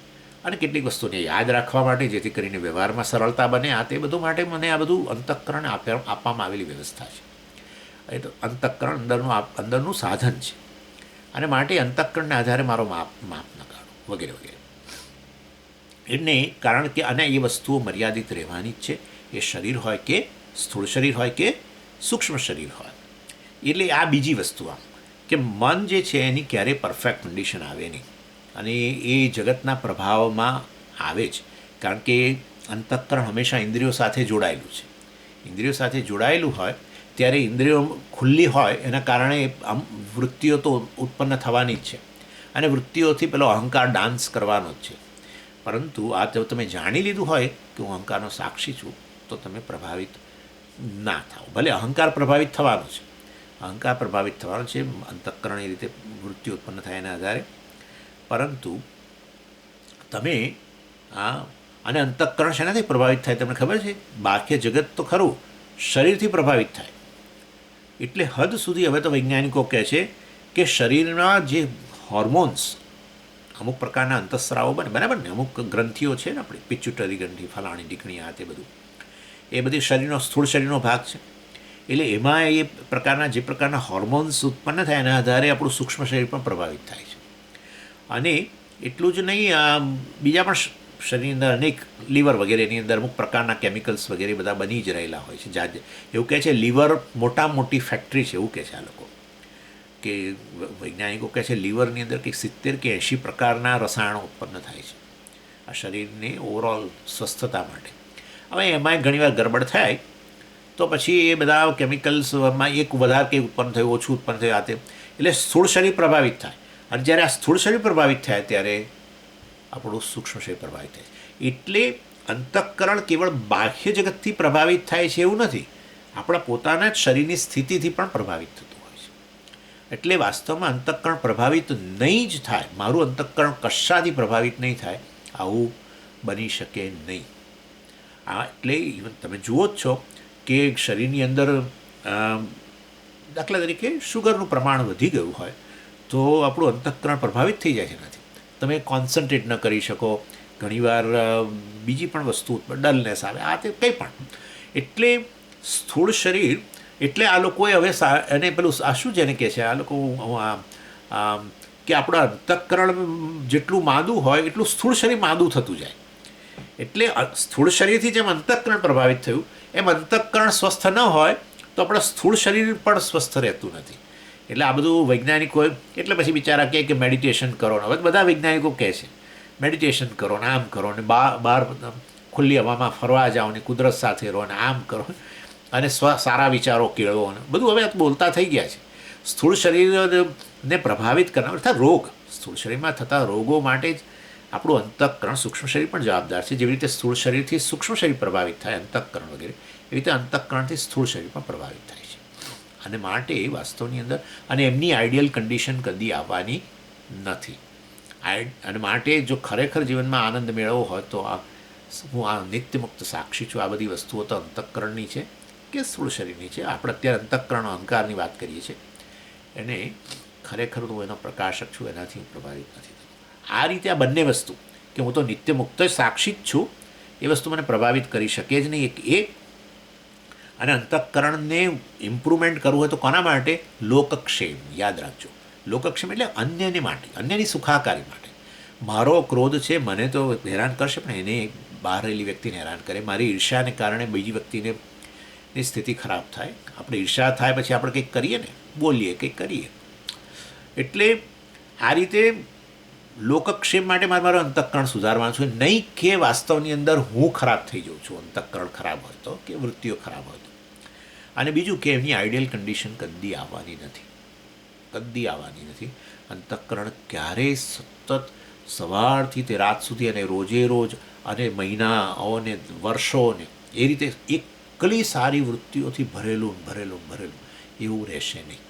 અને કેટલીક વસ્તુને યાદ રાખવા માટે જેથી કરીને વ્યવહારમાં સરળતા બને, આ તે બધું માટે મને આ બધું અંતઃકરણ આપવામાં આવેલી વ્યવસ્થા છે. એ તો અંતઃકરણ અંદરનું સાધન છે, અને માટે અંતઃકરણને આધારે મારો માપ ન કાઢો વગેરે વગેરે. એટલે કારણ કે અને એ વસ્તુઓ મર્યાદિત રહેવાની જ છે, એ શરીર હોય કે સ્થૂળ શરીર હોય કે સૂક્ષ્મ શરીર હોય. એટલે આ બીજી વસ્તુ આમ કે મન જે છે એની ક્યારેય પરફેક્ટ કન્ડિશન આવે નહીં, અને એ જગતના પ્રભાવમાં આવે જ, કારણ કે અંતઃકરણ હંમેશા ઇન્દ્રિયો સાથે જોડાયેલું છે. ઇન્દ્રિયો સાથે જોડાયેલું હોય ત્યારે ઇન્દ્રિયો ખુલ્લી હોય એના કારણે આમ વૃત્તિઓ તો ઉત્પન્ન થવાની જ છે, અને વૃત્તિઓથી પેલો અહંકાર ડાન્સ કરવાનો જ છે. પરંતુ આ તો તમે જાણી લીધું હોય કે હું અહંકારનો સાક્ષી છું, તો તમે પ્રભાવિત ના થાઓ. ભલે અહંકાર પ્રભાવિત થવાનો છે, અહંકાર પ્રભાવિત થવાનો છે, અંતઃકરણ એ રીતે વૃત્તિ ઉત્પન્ન થાય એના આધારે, પરંતુ તમે અને અંતઃકરણ શેનાથી પ્રભાવિત થાય તમને ખબર છે? બાહ્ય જગત તો ખરું, શરીરથી પ્રભાવિત થાય. એટલે હદ સુધી હવે તો વૈજ્ઞાનિકો કહે છે કે શરીરના જે હોર્મોન્સ, અમુક પ્રકારના અંતઃસ્રાવો બરાબર ને, અમુક ગ્રંથિઓ છે ને આપણી પિચ્યુટરી ગ્રંથિ, ફલાણી ઢીકણી, આ તે બધું, એ બધી શરીરનો સ્થૂળ શરીરનો ભાગ છે. એટલે એમાં એ પ્રકારના જે પ્રકારના હોર્મોન્સ ઉત્પન્ન થાય એના આધારે આપણું સૂક્ષ્મ શરીર પણ પ્રભાવિત થાય છે. અને એટલું જ નહીં, બીજા પણ શરીરની અંદર અનેક લીવર વગેરેની અંદર અમુક પ્રકારના કેમિકલ્સ વગેરે બધા બની જ રહેલા હોય છે. એવું કહે છે લીવર મોટા મોટી ફેક્ટરી છે, એવું કહે છે આ લોકો, કે વૈજ્ઞાનિકો કહે છે લીવરની અંદર કંઈક 70 કે 80 પ્રકારના રસાયણો ઉત્પન્ન થાય છે આ શરીરની ઓવરઓલ સ્વસ્થતા માટે. હવે એમાંય ઘણીવાર ગરબડ થાય તો પછી એ બધા કેમિકલ્સમાં એક વધારે કંઈ ઉત્પન્ન થયું, ઓછું ઉત્પન્ન થયું, આ તે, એટલે સ્થૂળ શરીર પ્રભાવિત થાય. અને જ્યારે આ સ્થૂળ શરીર પ્રભાવિત થાય ત્યારે આપણું સૂક્ષ્મ શરીર પ્રભાવિત થાય. એટલે અંતઃકરણ કેવળ બાહ્ય જગતથી પ્રભાવિત થાય છે એવું નથી, આપણા પોતાના જ શરીરની સ્થિતિથી પણ પ્રભાવિત થતું હોય છે. એટલે વાસ્તવમાં અંતઃકરણ પ્રભાવિત નહીં જ થાય, મારું અંતઃકરણ કશાથી પ્રભાવિત નહીં થાય, આવું બની શકે નહીં. એટલે ઇવન તમે જુઓ જ છો કે શરીરની અંદર દાખલા તરીકે શુગરનું પ્રમાણ વધી ગયું હોય તો આપણું અંતઃકરણ પ્રભાવિત થઈ જાય છે એનાથી. તમે કોન્સન્ટ્રેટ ન કરી શકો, ઘણીવાર બીજી પણ વસ્તુ ડલનેસ આવે, આ તે કંઈ પણ. એટલે સ્થૂળ શરીર, એટલે આ લોકોએ હવે એને પેલું આ શું જેને કહે છે આ લોકો કે આપણું અંતઃકરણ જેટલું માદું હોય એટલું સ્થૂળ શરીર માદું થતું જાય. એટલે સ્થૂળ શરીરથી જેમ અંતઃકરણ પ્રભાવિત થયું એમ અંતઃકરણ સ્વસ્થ ન હોય તો આપણા સ્થૂળ શરીર પણ સ્વસ્થ રહેતું નથી. એટલે આ બધું વૈજ્ઞાનિકોએ, એટલે પછી બિચારા કહે કે મેડિટેશન કરો ને, હવે બધા વૈજ્ઞાનિકો કહે છે મેડિટેશન કરો ને આમ કરો ને, બહાર ખુલ્લી હવામાં ફરવા જાઓ ને, કુદરત સાથે રહો ને, આમ કરો અને સારા વિચારો કેળવો ને, બધું હવે બોલતા થઈ ગયા છે. સ્થૂળ શરીરને પ્રભાવિત કરનાર અર્થાત રોગ, સ્થૂળ શરીરમાં થતા રોગો માટે જ આપણું અંતઃકરણ સૂક્ષ્મ શરીર પણ જવાબદાર છે. જેવી રીતે સ્થૂળ શરીરથી સૂક્ષ્મ શરીર પ્રભાવિત થાય, અંતઃકરણ વગેરે, એવી રીતે અંતઃકરણથી સ્થૂળ શરીર પણ પ્રભાવિત થાય છે. અને માટે વાસ્તવની અંદર અને એમની આઈડિયલ કન્ડિશન કદી આવવાની નથી. અને માટે જો ખરેખર જીવનમાં આનંદ મેળવવો હોય તો હું આ નિત્યમુક્ત સાક્ષી છું, આ બધી વસ્તુઓ તો અંતઃકરણની છે કે સ્થૂળ શરીરની છે. આપણે અત્યારે અંતઃકરણ અહંકારની વાત કરીએ છીએ, એને ખરેખર હું એનો પ્રકાશક છું, એનાથી હું પ્રભાવિત નથી થતો. આ રીતે આ બંને વસ્તુ કે હું તો નિત્યમુક્ત સાક્ષી જ છું, એ વસ્તુ મને પ્રભાવિત કરી શકે જ નહીં. એ અને અંતઃકરણને ઇમ્પ્રુવમેન્ટ કરવું હોય તો કોના માટે? લોકક્ષેમ. યાદ રાખજો, લોકક્ષેમ એટલે અન્યને માટે, અન્યની સુખાકારી માટે. મારો ક્રોધ છે મને તો હેરાન કરશે, પણ એને બહાર રહેલી વ્યક્તિને હેરાન કરે. મારી ઈર્ષાને કારણે બીજી વ્યક્તિને ની સ્થિતિ ખરાબ થાય. આપણે ઈર્ષા થાય પછી આપણે કંઈક કરીએ ને, બોલીએ, કંઈક કરીએ. એટલે આ રીતે લોકક્ષેમ માટે મારે મારું અંતઃકરણ સુધારવાનું છે. નહીં કે વાસ્તવની અંદર હું ખરાબ થઈ જાઉં છું અંતઃકરણ ખરાબ હોય તો, કે વૃત્તિઓ ખરાબ હોય તો. અને બીજું કે એમની આઈડિયલ કન્ડિશન કદી આવવાની નથી, કદી આવવાની નથી. અંતઃકરણ ક્યારેય સતત સવારથી તે રાત સુધી અને રોજે રોજ અને મહિનાઓને વર્ષોને એ રીતે એકલી સારી વૃત્તિઓથી ભરેલું ભરેલું ભરેલું એવું રહેશે નહીં.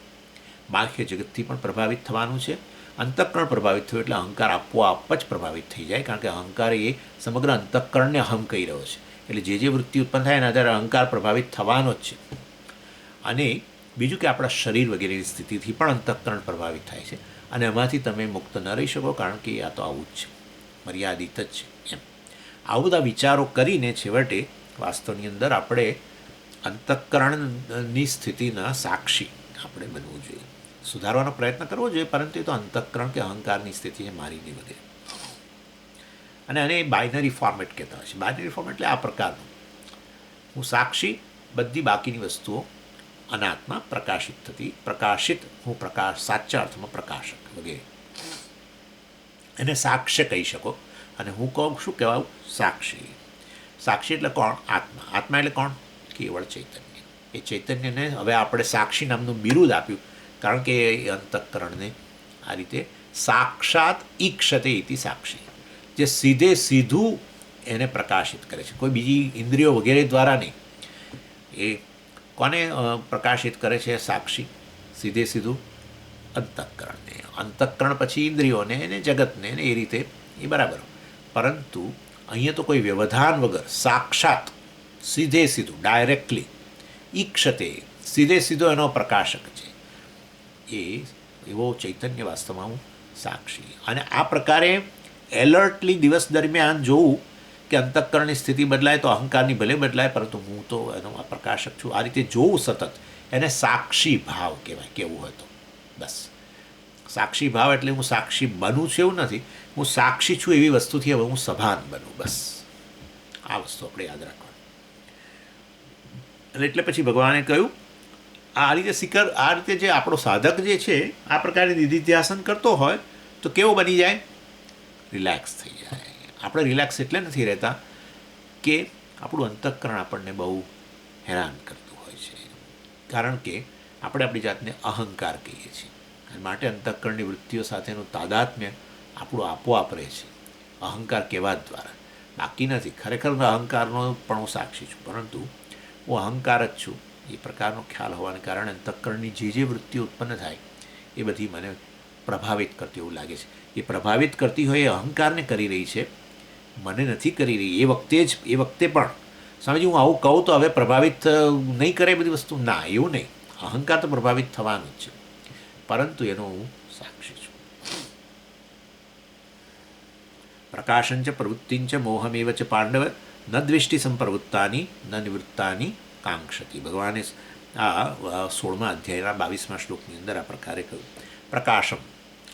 બાહ્ય જગતથી પણ પ્રભાવિત થવાનું છે. અંતઃકરણ પ્રભાવિત થયું એટલે અહંકાર આપોઆપ જ પ્રભાવિત થઈ જાય, કારણ કે અહંકાર એ સમગ્ર અંતઃકરણને અહમ કહી રહ્યો છે. એટલે જે વૃત્તિ ઉત્પન્ન થાય એના આધારે અહંકાર પ્રભાવિત થવાનો જ છે. અને બીજું કે આપણા શરીર વગેરેની સ્થિતિથી પણ અંતઃકરણ પ્રભાવિત થાય છે. અને એમાંથી તમે મુક્ત ન રહી શકો, કારણ કે આ તો આવું જ છે, મર્યાદિત જ છે. એમ આવા બધા વિચારો કરીને છેવટે વાસ્તવની અંદર આપણે અંતઃકરણની સ્થિતિના સાક્ષી આપણે બનવું જોઈએ. સુધારવાનો પ્રયત્ન કરવો જોઈએ, પરંતુ એ તો અંતઃકરણ કે અહંકારની સ્થિતિ છે મારી નહીં વગેરે. અને આને બાઇનરી ફોર્મેટ કહેતા હોય છે. બાઇનરી ફોર્મેટ એટલે આ પ્રકારનું: હું સાક્ષી, બધી બાકીની વસ્તુઓ અનાત્મા પ્રકાશિત થતી, પ્રકાશિત હું પ્રકાશ, સાચા અર્થમાં પ્રકાશક વગેરે. એને સાક્ષ્ય કહી શકો. અને હું કહું શું કહેવાય? સાક્ષી. સાક્ષી એટલે કોણ? આત્મા. આત્મા એટલે કોણ? કેવળ ચૈતન્ય. એ ચૈતન્યને હવે આપણે સાક્ષી નામનું બિરુદ આપ્યું, કારણ કે એ અંતઃકરણને આ રીતે સાક્ષાત ઈક્ષતે ઇતિ સાક્ષી, જે સીધે સીધું એને પ્રકાશિત કરે છે, કોઈ બીજી ઇન્દ્રિયો વગેરે દ્વારા નહીં. એ કોને પ્રકાશિત કરે છે? સાક્ષી. સીધે સીધું અંતઃકરણને. અંતઃકરણ પછી ઇન્દ્રિયોને અને જગતને ને એ રીતે એ બરાબર. પરંતુ અહીંયા તો કોઈ વ્યવધાન વગર સાક્ષાત સીધે સીધું ડાયરેક્ટલી ઈક્ષતે, સીધે સીધો એનો પ્રકાશક છે. એ એવો ચૈતન્ય વાસ્તવમાં હું સાક્ષી. અને આ પ્રકારે એલર્ટલી દિવસ દરમિયાન જોવું કે અંતઃકરણની સ્થિતિ બદલાય તો અહંકારની ભલે બદલાય, પરંતુ હું તો એનો પ્રકાશક છું. આ રીતે જોવું સતત, એને સાક્ષી ભાવ કહેવાય. કેવું હોય તો બસ સાક્ષી ભાવ એટલે હું સાક્ષી બનું છું એવું નથી, હું સાક્ષી છું એવી વસ્તુથી હવે હું સભાન બનું. બસ આ વસ્તુ આપણે યાદ રાખવાની. એટલે પછી ભગવાને કહ્યું આ રીતે આ રીતે જે આપણો સાધક જે છે આ પ્રકારે નિધિધ્યાસન કરતો હોય તો કેવો બની જાય? રિલેક્સ થઈ જાય. આપણે રિલેક્સ એટલે નથી રહેતા કે આપણું અંતઃકરણ આપણને બહુ હેરાન કરતું હોય છે, કારણ કે આપણે આપણી જાતને અહંકાર કહીએ છીએ. અને માટે અંતઃકરણની વૃત્તિઓ સાથેનું તાદાત્મ્ય આપણું આપોઆપ રહે છે અહંકાર કહેવા દ્વારા. બાકી નથી. ખરેખર અહંકારનો પણ હું સાક્ષી છું, પરંતુ હું અહંકાર જ છું એ પ્રકારનો ખ્યાલ હોવાને કારણે અંતઃકરણની જે વૃત્તિઓ ઉત્પન્ન થાય એ બધી મને પ્રભાવિત કરતી એવું લાગે છે. એ પ્રભાવિત કરતી હોય એ અહંકારને કરી રહી છે, મને નથી કરી રહી. એ વખતે પણ સમજી હું આવું કહું તો હવે પ્રભાવિત નહીં કરે બધી વસ્તુ. ના, એવું નહીં. અહંકાર તો પ્રભાવિત થવાનું જ છે, પરંતુ એનો હું સાક્ષી છું. પ્રકાશંચ પ્રવૃત્તિંચ મોહમેવ ચ પાંડવ ન દ્વેષ્ટિ સંપ્રવૃત્તાની ન નિવૃત્તાની કાંક્ષતી. ભગવાને આ 16મા અધ્યાયના 22મા શ્લોકની અંદર આ પ્રકારે કહ્યું. પ્રકાશમ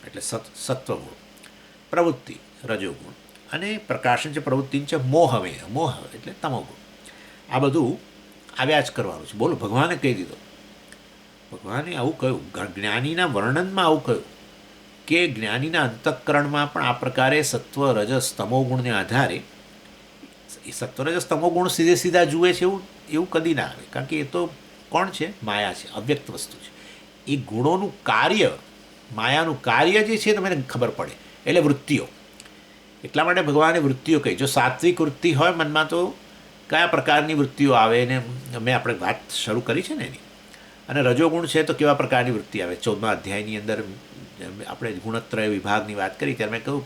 એટલે સત્વગુણ, પ્રવૃત્તિ રજોગુણ, અને પ્રકાશંચ પ્રવૃત્તિંચ મોહમે, મોહ એટલે તમોગુણ. આ બધું આવ્યા જ કરવાનું છે. બોલો, ભગવાને કહી દીધો. ભગવાને આવું કહ્યું, જ્ઞાનીના વર્ણનમાં આવું કહ્યું કે જ્ઞાનીના અંતઃકરણમાં પણ આ પ્રકારે સત્વ રજસ તમોગુણને આધારે, એ સત્વ રજસ તમોગુણ સીધે સીધા જુએ છે એવું કદી ના આવે, કારણ કે એ તો કોણ છે? માયા છે, અવ્યક્ત વસ્તુ છે. એ ગુણોનું કાર્ય, માયાનું કાર્ય જે છે તમને ખબર પડે, એટલે વૃત્તિઓ. એટલા માટે ભગવાને વૃત્તિઓ કહી. જો સાત્વિક વૃત્તિ હોય મનમાં તો કયા પ્રકારની વૃત્તિઓ આવે ને મેં આપણે વાત શરૂ કરી છે ને એની. અને રજોગુણ છે તો કેવા પ્રકારની વૃત્તિ આવે? 14મા અધ્યાયની અંદર આપણે ગુણત્રય વિભાગની વાત કરી ત્યારે મેં કહ્યું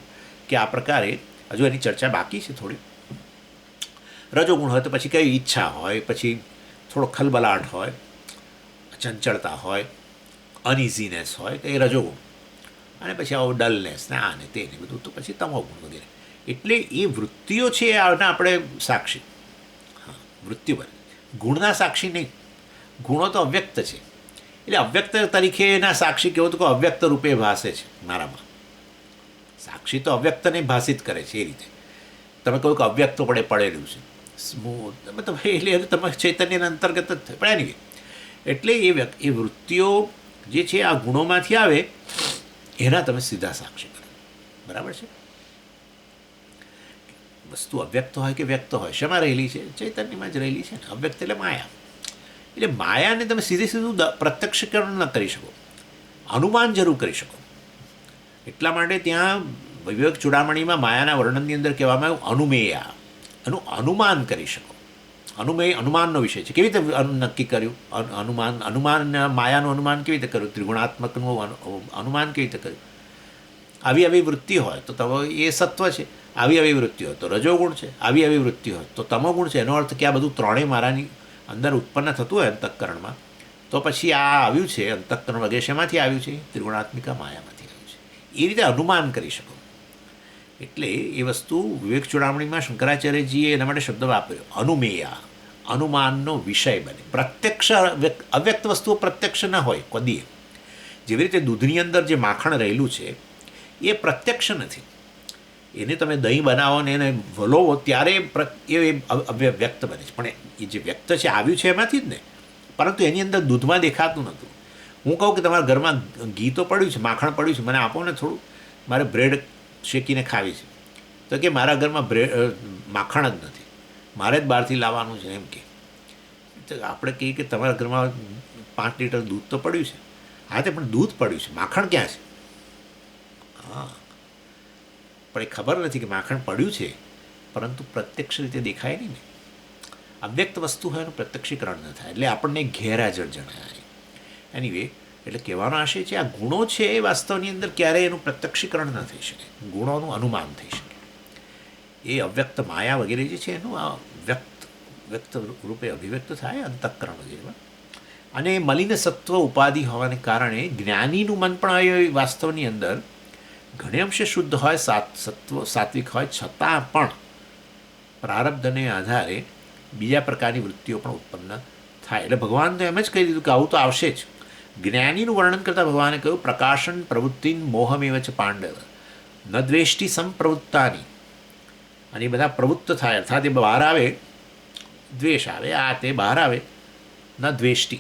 કે આ પ્રકારે હજુ એની ચર્ચા બાકી છે થોડી. રજોગુણ હોય તો પછી કઈ ઈચ્છા હોય, પછી થોડો ખલબલાટ હોય, ચંચળતા હોય, અનઇઝીનેસ હોય, તો એ રજોગુણ. અને પછી આવો ડલનેસ ને આ ને તે ને બધું તો પછી તમોગુણ વગેરે. એટલે એ વૃત્તિઓ છે આના આપણે સાક્ષી. હા, વૃત્તિઓ બને, ગુણના સાક્ષી નહીં. ગુણો તો અવ્યક્ત છે, એટલે અવ્યક્ત તરીકેના સાક્ષી કેવો તો કે અવ્યક્ત રૂપે ભાસે છે મારામાં. સાક્ષી તો અવ્યક્તને ભાષિત કરે છે. એ રીતે તમે કહો કે અવ્યક્ત પડે પડેલું છે તમે એટલે તમે ચૈતન્યના અંતર્ગત જ થાય. પણ એની એટલે એ વૃત્તિઓ જે છે આ ગુણોમાંથી આવે એના તમે સીધા સાક્ષી કરો. બરાબર છે. વસ્તુ અવ્યક્ત હોય કે વ્યક્ત હોય, શેમાં રહેલી છે? ચૈતન્યમાં જ રહેલી છે ને. અવ્યક્ત એટલે માયા. એટલે માયાને તમે સીધું પ્રત્યક્ષીકરણ ન કરી શકો, અનુમાન જરૂર કરી શકો. એટલા માટે ત્યાં વિવેક ચૂડામણીમાં માયાના વર્ણનની અંદર કહેવામાં આવ્યું અનુમેયા, એનું અનુમાન કરી શકો. અનુમેય અનુમાનનો વિષય છે. કેવી રીતે નક્કી કર્યું? અનુમાન માયાનું અનુમાન કેવી રીતે કર્યું? ત્રિગુણાત્મકનું અનુમાન કેવી રીતે કર્યું? આવી વૃત્તિ હોય તો તમે એ સત્વ છે, આવી વૃત્તિ હોય તો રજોગુણ છે, આવી વૃત્તિ હોય તો તમોગુણ છે. એનો અર્થ કે આ બધું ત્રણેય મારાની અંદર ઉત્પન્ન થતું હોય અંતઃકરણમાં, તો પછી આ આવ્યું છે અંતઃકરણ વગેરે શેમાંથી આવ્યું છે? ત્રિગુણાત્મિકા માયામાંથી આવ્યું છે. એ રીતે અનુમાન કરી શકો. એટલે એ વસ્તુ વિવેક ચૂડામણીમાં શંકરાચાર્યજીએ એના માટે શબ્દ વાપર્યો અનુમેયા, અનુમાનનો વિષય બને. પ્રત્યક્ષ અવ્યક્ત વસ્તુઓ પ્રત્યક્ષ ન હોય કદીએ. જેવી રીતે દૂધની અંદર જે માખણ રહેલું છે એ પ્રત્યક્ષ નથી. એને તમે દહીં બનાવો ને એને વલોવો ત્યારે એ વ્યક્ત બને છે. પણ એ જે વ્યક્ત છે આવ્યું છે એમાંથી જ ને, પરંતુ એની અંદર દૂધમાં દેખાતું નહોતું. હું કહું કે તમારા ઘરમાં ઘી તો પડ્યું છે, માખણ પડ્યું છે, મને આપો ને થોડું, મારે બ્રેડ શેકીને ખાવી છે. તો કે મારા ઘરમાં માખણ જ નથી, મારે જ બહારથી લાવવાનું છે એમ કે. તો આપણે કહીએ કે તમારા ઘરમાં 5 લીટર દૂધ તો પડ્યું છે. હા તે પણ દૂધ પડ્યું છે, માખણ ક્યાં છે? હા, પણ એ ખબર નથી કે માખણ પડ્યું છે, પરંતુ પ્રત્યક્ષ રીતે દેખાય નહીં ને. અવ્યક્ત વસ્તુ હોય એનું પ્રત્યક્ષીકરણ ન થાય, એટલે આપણને ગેરહાજર જણાય. એનીવે, એટલે કહેવાનો આશય છે આ ગુણો છે એ વાસ્તવની અંદર ક્યારેય એનું પ્રત્યક્ષીકરણ ન થઈ શકે, ગુણોનું અનુમાન થઈ શકે. એ અવ્યક્ત માયા વગેરે જે છે એનું આ વ્યક્ત રૂપે અભિવ્યક્ત થાય અંતઃકરણ વગેરેમાં. અને મલિન સત્વ ઉપાધિ હોવાને કારણે જ્ઞાનીનું મન પણ એ વાસ્તવની અંદર ઘણે અંશે શુદ્ધ હોય, સાત્વિક હોય, છતાં પણ પ્રારબ્ધને આધારે બીજા પ્રકારની વૃત્તિઓ પણ ઉત્પન્ન થાય. એટલે ભગવાન તો એમ જ કહી દીધું કે આવું તો આવશે જ. જ્ઞાનીનું વર્ણન કરતાં ભગવાને કહ્યું પ્રકાશન પ્રવૃત્તિ મોહમેવ છે પાંડવ ન દ્વેષ્ટિ સંપ્રવૃત્તાની. અને એ બધા પ્રવૃત્ત થાય અર્થાત એ બહાર આવે, દ્વેષ આવે, આ તે બહાર આવે, ન દ્વેષ્ટિ.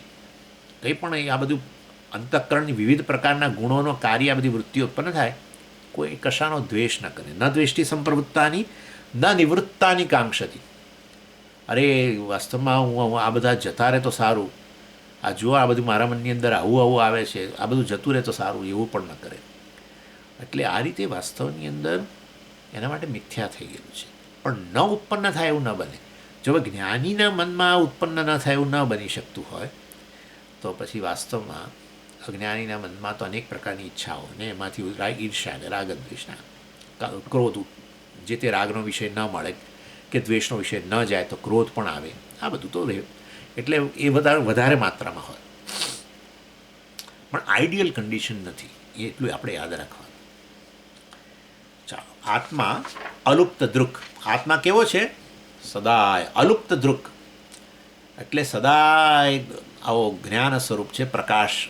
કંઈ પણ આ બધું અંતઃકરણની વિવિધ પ્રકારના ગુણોનો કાર્ય આ બધી વૃત્તિઓ ઉત્પન્ન થાય, કોઈ કશાનો દ્વેષ ન કરે. ન દ્વેષ્ટિ સંપ્રવૃત્તાની ન નિવૃત્તાની કાંક્ષતી. અરે વાસ્તવમાં હું આ બધા જતા રહે તો સારું, આ જો આ બધું મારા મનની અંદર આવું આવે છે, આ બધું જતું રહે તો સારું, એવું પણ ન કરે. એટલે આ રીતે વાસ્તવની અંદર એના માટે મિથ્યા થઈ ગયેલું છે. પણ ન ઉત્પન્ન થાય એવું ન બને. જો જ્ઞાનીના મનમાં ઉત્પન્ન ન થાય એવું ન બની શકતું હોય તો પછી વાસ્તવમાં અજ્ઞાનીના મનમાં તો અનેક પ્રકારની ઈચ્છાઓ ને એમાંથી ઈર્ષા ને રાગ દ્વેષના ક્રોધ, જે તે રાગનો વિષય ન મળે કે દ્વેષનો વિષય ન જાય તો ક્રોધ પણ આવે. આ બધું તો રહે. એટલે એ વધારે માત્રામાં હોય, પણ આઈડિયલ કન્ડિશન નથી, એ એટલું આપણે યાદ રાખવાનું. ચાલો, આત્મા અલુપ્ત દૃક. આત્મા કેવો છે? સદાય અલુપ્ત દૃક, એટલે સદાય આવો જ્ઞાન સ્વરૂપ છે,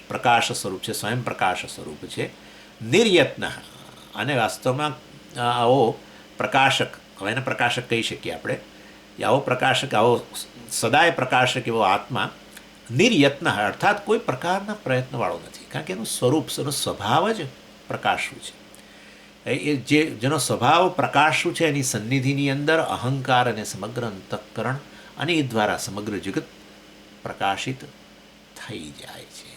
પ્રકાશ સ્વરૂપ છે, સ્વયં પ્રકાશ સ્વરૂપ છે, નિર્યત્ન. અને વાસ્તવમાં આવો પ્રકાશક, હવે એને પ્રકાશક કહી શકીએ આપણે, આવો પ્રકાશક, આવો સદાય પ્રકાશક એવો આત્મા નિર્યત્ન, અર્થાત કોઈ પ્રકારના પ્રયત્નવાળો નથી. કારણ કે એનું સ્વરૂપ, એનો સ્વભાવ જ પ્રકાશનું છે. એ જેનો સ્વભાવ પ્રકાશનું છે એની સન્નિધિની અંદર અહંકાર અને સમગ્ર અંતઃકરણ અને એ દ્વારા સમગ્ર જગત પ્રકાશિત થઈ જાય છે.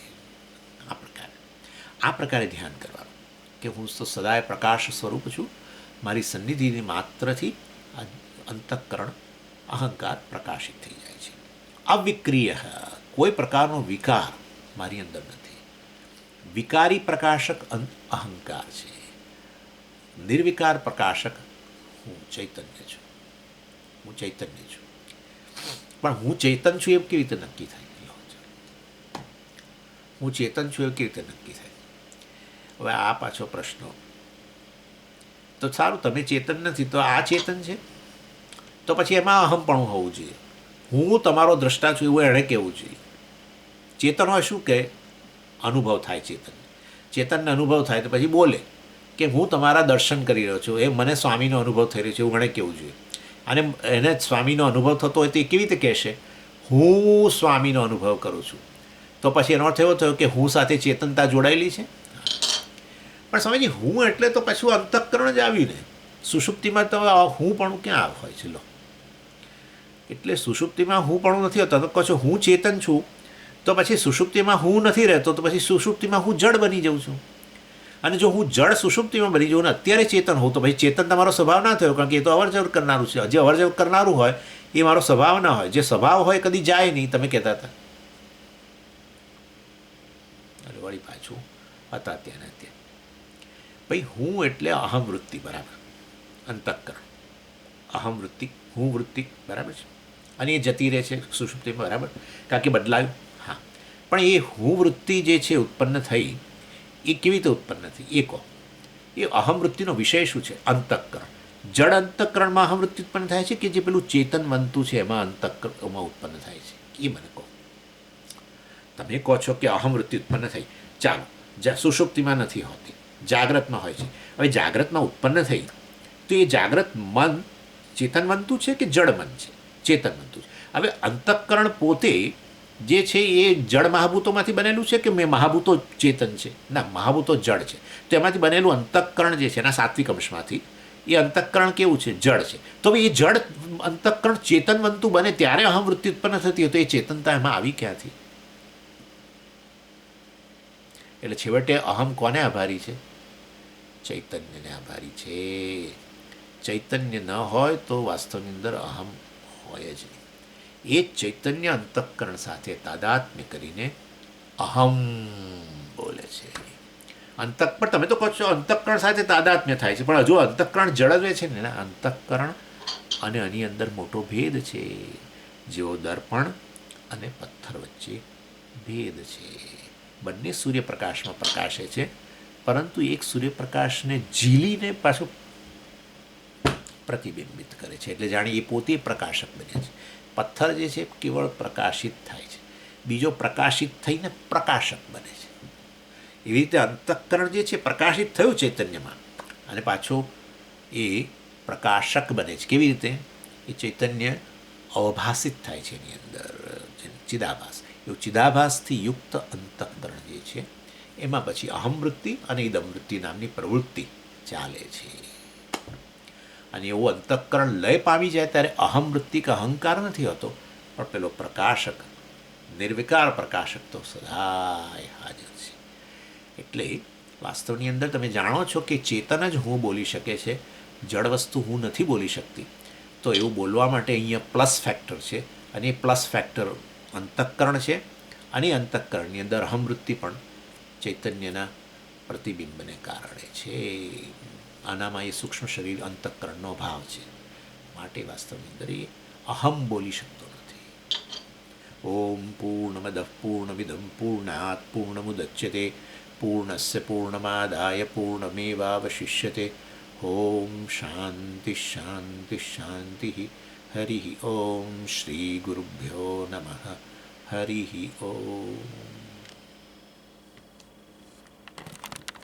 આ પ્રકારે ધ્યાન કરવાનું કે હું તો સદાય પ્રકાશ સ્વરૂપ છું, મારી સન્નિધિની માત્રથી આ અંતઃકરણ અહંકાર પ્રકાશિત થઈ જાય છે. અવિક્રિય, કોઈ પ્રકારનો વિકાર મારી અંદર નથી. વિકારી પ્રકાશક અહંકાર છે, નિર્વિકાર પ્રકાશક હું ચૈતન્ય છું. હું ચૈતન્ય છું, પણ હું ચેતન છું એમ કેવી રીતે નક્કી થાય? હું ચેતન છું એવું કેવી રીતે નક્કી થાય? હવે આ પાછો પ્રશ્ન તો સારું, તમે ચેતન નથી તો આ ચેતન છે, તો પછી એમાં અહમપણું હોવું જોઈએ. હું તમારો દ્રષ્ટા છું એવું એણે કહેવું જોઈએ. ચેતન હોય શું કે અનુભવ થાય, ચેતનને અનુભવ થાય તો પછી બોલે કે હું તમારા દર્શન કરી રહ્યો છું, એ મને સ્વામીનો અનુભવ થઈ રહ્યો છે એવું એણે કહેવું જોઈએ. અને એને સ્વામીનો અનુભવ થતો હોય તો એ કેવી રીતે કહેશે, હું સ્વામીનો અનુભવ કરું છું, તો પછી એનો અર્થ એવો થયો કે હું સાથે ચેતનતા જોડાયેલી છે. પણ સ્વામીજી હું એટલે તો પાછું અંતઃકરણ જ આવ્યું ને, સુષુપ્તિમાં તો હું પણ ક્યાં હોય છે? લો, એટલે સુષુપ્તિમાં હું પણ નથી હોતો. તો કહો છો હું ચેતન છું, તો પછી સુષુપ્તિમાં હું નથી રહેતો, તો પછી સુષુપ્તિમાં હું જડ બની જાઉં છું. અને જો હું જડ સુષુપ્તિમાં બની જાઉં ને અત્યારે ચેતન હોઉં, તો પછી ચેતન તમારો સ્વભાવ ના થયો, કારણ કે એ તો અવરજવર કરનારું છે. જે અવરજવર કરનારું હોય એ મારો સ્વભાવ ના હોય. જે સ્વભાવ હોય કદી જાય નહીં, તમે કહેતા હતા. વળી પાછું હતા ત્યાં ને ત્યાં. ભાઈ હું એટલે અહમ વૃત્તિ, બરાબર, અંતઃકરણ, અહમ વૃત્તિ, હું વૃત્તિ, બરાબર છે. અને એ જતી રહે છે સુષુપ્તિમાં, બરાબર, કારણ કે બદલાયું. હા, પણ એ હું વૃત્તિ જે છે ઉત્પન્ન થઈ, એ કેવી રીતે ઉત્પન્ન થઈ એ કહો. એ અહમ વૃત્તિનો વિષય શું છે? અંતઃકરણ. જડ અંતઃકરણમાં અહમ વૃત્તિ ઉત્પન્ન થાય છે કે જે પેલું ચેતન બનતું છે એમાં અંતઃકરણમાં ઉત્પન્ન થાય છે? એ મને કહો. તમે કહો છો કે અહમ વૃત્તિ ઉત્પન્ન થઈ, ચાલો, સુષુપ્તિમાં નથી હોતી, જાગ્રતમાં હોય છે. હવે જાગ્રતમાં ઉત્પન્ન થઈ તો એ જાગ્રત મન ચેતન બનતું છે કે જડ મન છે? ચેતન બનતું છે. હવે અંતઃકરણ પોતે જે છે એ જળ મહાભૂતોમાંથી બનેલું છે કે મેં મહાભૂતો ચેતન છે? ના, મહાભૂતો જળ છે. તો એમાંથી બનેલું અંતઃકરણ જે છે એના સાત્વિક અંશમાંથી, એ અંતઃકરણ કેવું છે? જળ છે. તો એ જળ અંતઃકરણ ચેતન બનતું બને ત્યારે અહમ વૃત્તિ ઉત્પન્ન થતી હોય, તો એ ચેતનતા એમાં આવી ક્યાંથી? એટલે છેવટે અહમ કોને આભારી છે? ચૈતન્યને આભારી છે. ચૈતન્ય ન હોય તો વાસ્તવની અંદર અહમ હોય જ નહીં. એ ચૈતન્ય અંતઃકરણ સાથે તાદાત્મ્ય કરીને અહમ બોલે છે. પણ તમે તો કહો છો અંતઃકરણ સાથે તાદાત્મ્ય થાય છે, પણ હજુ અંતઃકરણ જળવે છે ને. અંતઃકરણ અને આની અંદર મોટો ભેદ છે, જેવો દર્પણ અને પથ્થર વચ્ચે ભેદ છે. બંને સૂર્યપ્રકાશમાં પ્રકાશે છે, પરંતુ એક સૂર્યપ્રકાશને ઝીલીને પાછું પ્રતિબિંબિત કરે છે, એટલે જાણે એ પોતે પ્રકાશક બન્યા છે. પથ્થર જે છે કેવળ પ્રકાશિત થાય છે, બીજો પ્રકાશિત થઈને પ્રકાશક બને છે. એવી રીતે અંતઃકરણ જે છે પ્રકાશિત થયું ચૈતન્યમાં, અને પાછું એ પ્રકાશક બને છે. કેવી રીતે? એ ચૈતન્ય અવભાસિત થાય છે એની અંદર, ચિદાભાસ. એવું ચિદાભાસથી યુક્ત અંતઃકરણ જે છે એમાં પછી અહમવૃત્તિ અને ઇદમવૃત્તિ નામની પ્રવૃત્તિ ચાલે છે. અને એવું અંતઃકરણ લય પામી જાય ત્યારે અહમવૃત્તિ કે અહંકાર નથી હોતો, પણ પેલો પ્રકાશક, નિર્વિકાર પ્રકાશક તો સદાય હાજર છે. એટલે વાસ્તવની અંદર તમે જાણો છો કે ચેતન જ હું બોલી શકે છે, જળ વસ્તુ હું નથી બોલી શકતી. તો એવું બોલવા માટે અહીંયા પ્લસ ફેક્ટર છે, અને એ પ્લસ ફેક્ટર અંતઃકરણ છે. અને અંતઃકરણની અંદર અહમવૃત્તિ પણ ચૈતન્યના પ્રતિબિંબને કારણે છે. આનામાં એ સૂક્ષ્મ શરીર અંતઃકરણનો ભાવ છે, માટે વાસ્તવની અંદર એ અહમ બોલી શકતો નથી. ઓમ પૂર્ણમદ પૂર્ણમિદમ પૂર્ણાત પૂર્ણમુદચ્યતે પૂર્ણસ્ય પૂર્ણમાદાય પૂર્ણમેવાવશિષ્યતે. ઓમ શાંતિ શાંતિ શાંતિ. હરિ ઓમ શ્રી ગુરુભ્યો નમઃ. હરિ ઓમ.